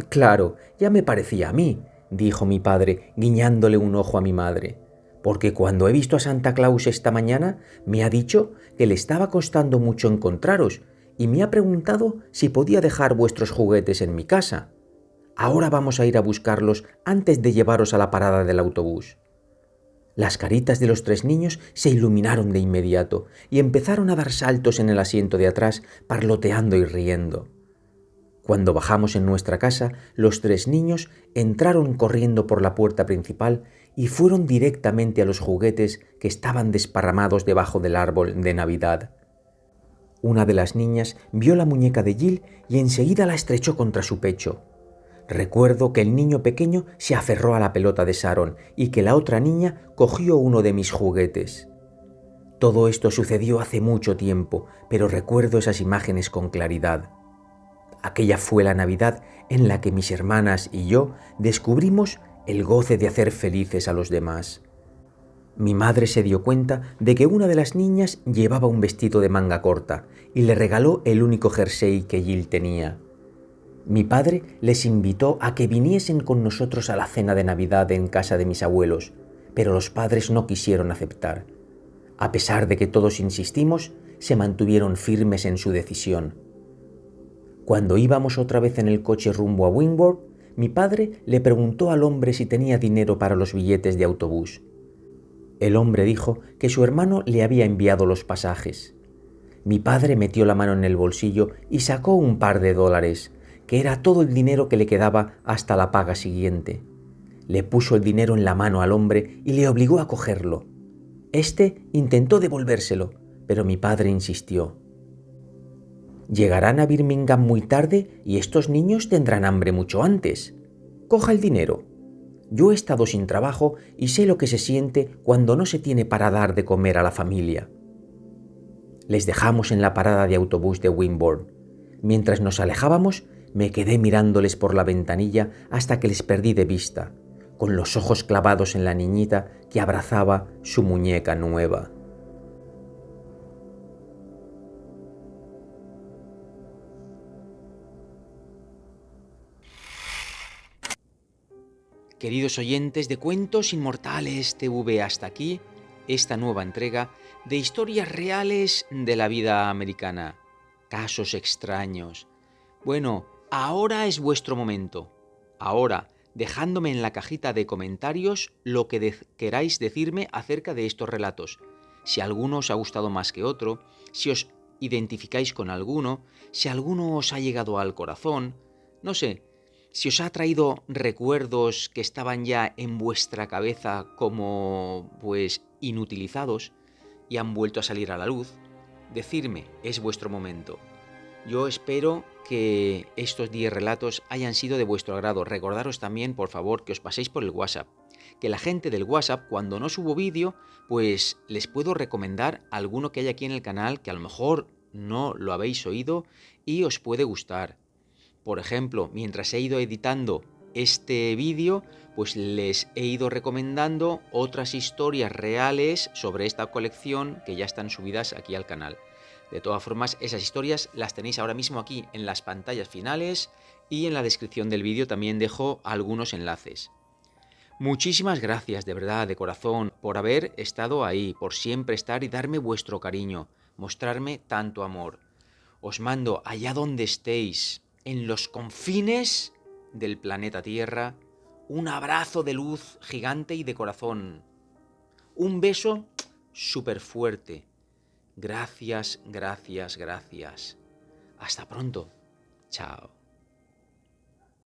Claro, ya me parecía a mí, dijo mi padre, guiñándole un ojo a mi madre, porque cuando he visto a Santa Claus esta mañana me ha dicho que le estaba costando mucho encontraros y me ha preguntado si podía dejar vuestros juguetes en mi casa. Ahora vamos a ir a buscarlos antes de llevaros a la parada del autobús. Las caritas de los 3 niños se iluminaron de inmediato y empezaron a dar saltos en el asiento de atrás, parloteando y riendo. Cuando bajamos en nuestra casa, los 3 niños entraron corriendo por la puerta principal y fueron directamente a los juguetes que estaban desparramados debajo del árbol de Navidad. Una de las niñas vio la muñeca de Jill y enseguida la estrechó contra su pecho. Recuerdo que el niño pequeño se aferró a la pelota de Sharon y que la otra niña cogió uno de mis juguetes. Todo esto sucedió hace mucho tiempo, pero recuerdo esas imágenes con claridad. Aquella fue la Navidad en la que mis hermanas y yo descubrimos el goce de hacer felices a los demás. Mi madre se dio cuenta de que una de las niñas llevaba un vestido de manga corta y le regaló el único jersey que Jill tenía. Mi padre les invitó a que viniesen con nosotros a la cena de Navidad en casa de mis abuelos, pero los padres no quisieron aceptar. A pesar de que todos insistimos, se mantuvieron firmes en su decisión. Cuando íbamos otra vez en el coche rumbo a Wingborne, mi padre le preguntó al hombre si tenía dinero para los billetes de autobús. El hombre dijo que su hermano le había enviado los pasajes. Mi padre metió la mano en el bolsillo y sacó un par de $, que era todo el dinero que le quedaba hasta la paga siguiente. Le puso el dinero en la mano al hombre y le obligó a cogerlo. Este intentó devolvérselo, pero mi padre insistió. Llegarán a Birmingham muy tarde y estos niños tendrán hambre mucho antes. Coja el dinero. Yo he estado sin trabajo y sé lo que se siente cuando no se tiene para dar de comer a la familia. Les dejamos en la parada de autobús de Wingborne. Mientras nos alejábamos, me quedé mirándoles por la ventanilla hasta que les perdí de vista, con los ojos clavados en la niñita que abrazaba su muñeca nueva. Queridos oyentes de Cuentos Inmortales TV, hasta aquí esta nueva entrega de historias reales de la vida americana, casos extraños. Bueno, ahora es vuestro momento. Ahora, dejándome en la cajita de comentarios lo que queráis decirme acerca de estos relatos. Si alguno os ha gustado más que otro, si os identificáis con alguno, si alguno os ha llegado al corazón, no sé, si os ha traído recuerdos que estaban ya en vuestra cabeza como, inutilizados y han vuelto a salir a la luz, decidme, es vuestro momento. Yo espero que estos 10 relatos hayan sido de vuestro agrado. Recordaros también, por favor, que os paséis por el WhatsApp. Que la gente del WhatsApp, cuando no subo vídeo, pues les puedo recomendar alguno que hay aquí en el canal que a lo mejor no lo habéis oído y os puede gustar. Por ejemplo, mientras he ido editando este vídeo, pues les he ido recomendando otras historias reales sobre esta colección que ya están subidas aquí al canal. De todas formas, esas historias las tenéis ahora mismo aquí en las pantallas finales y en la descripción del vídeo también dejo algunos enlaces. Muchísimas gracias, de verdad, de corazón, por haber estado ahí, por siempre estar y darme vuestro cariño, mostrarme tanto amor. Os mando allá donde estéis, en los confines del planeta Tierra, un abrazo de luz gigante y de corazón. Un beso súper fuerte. Gracias, gracias, gracias. Hasta pronto. Chao.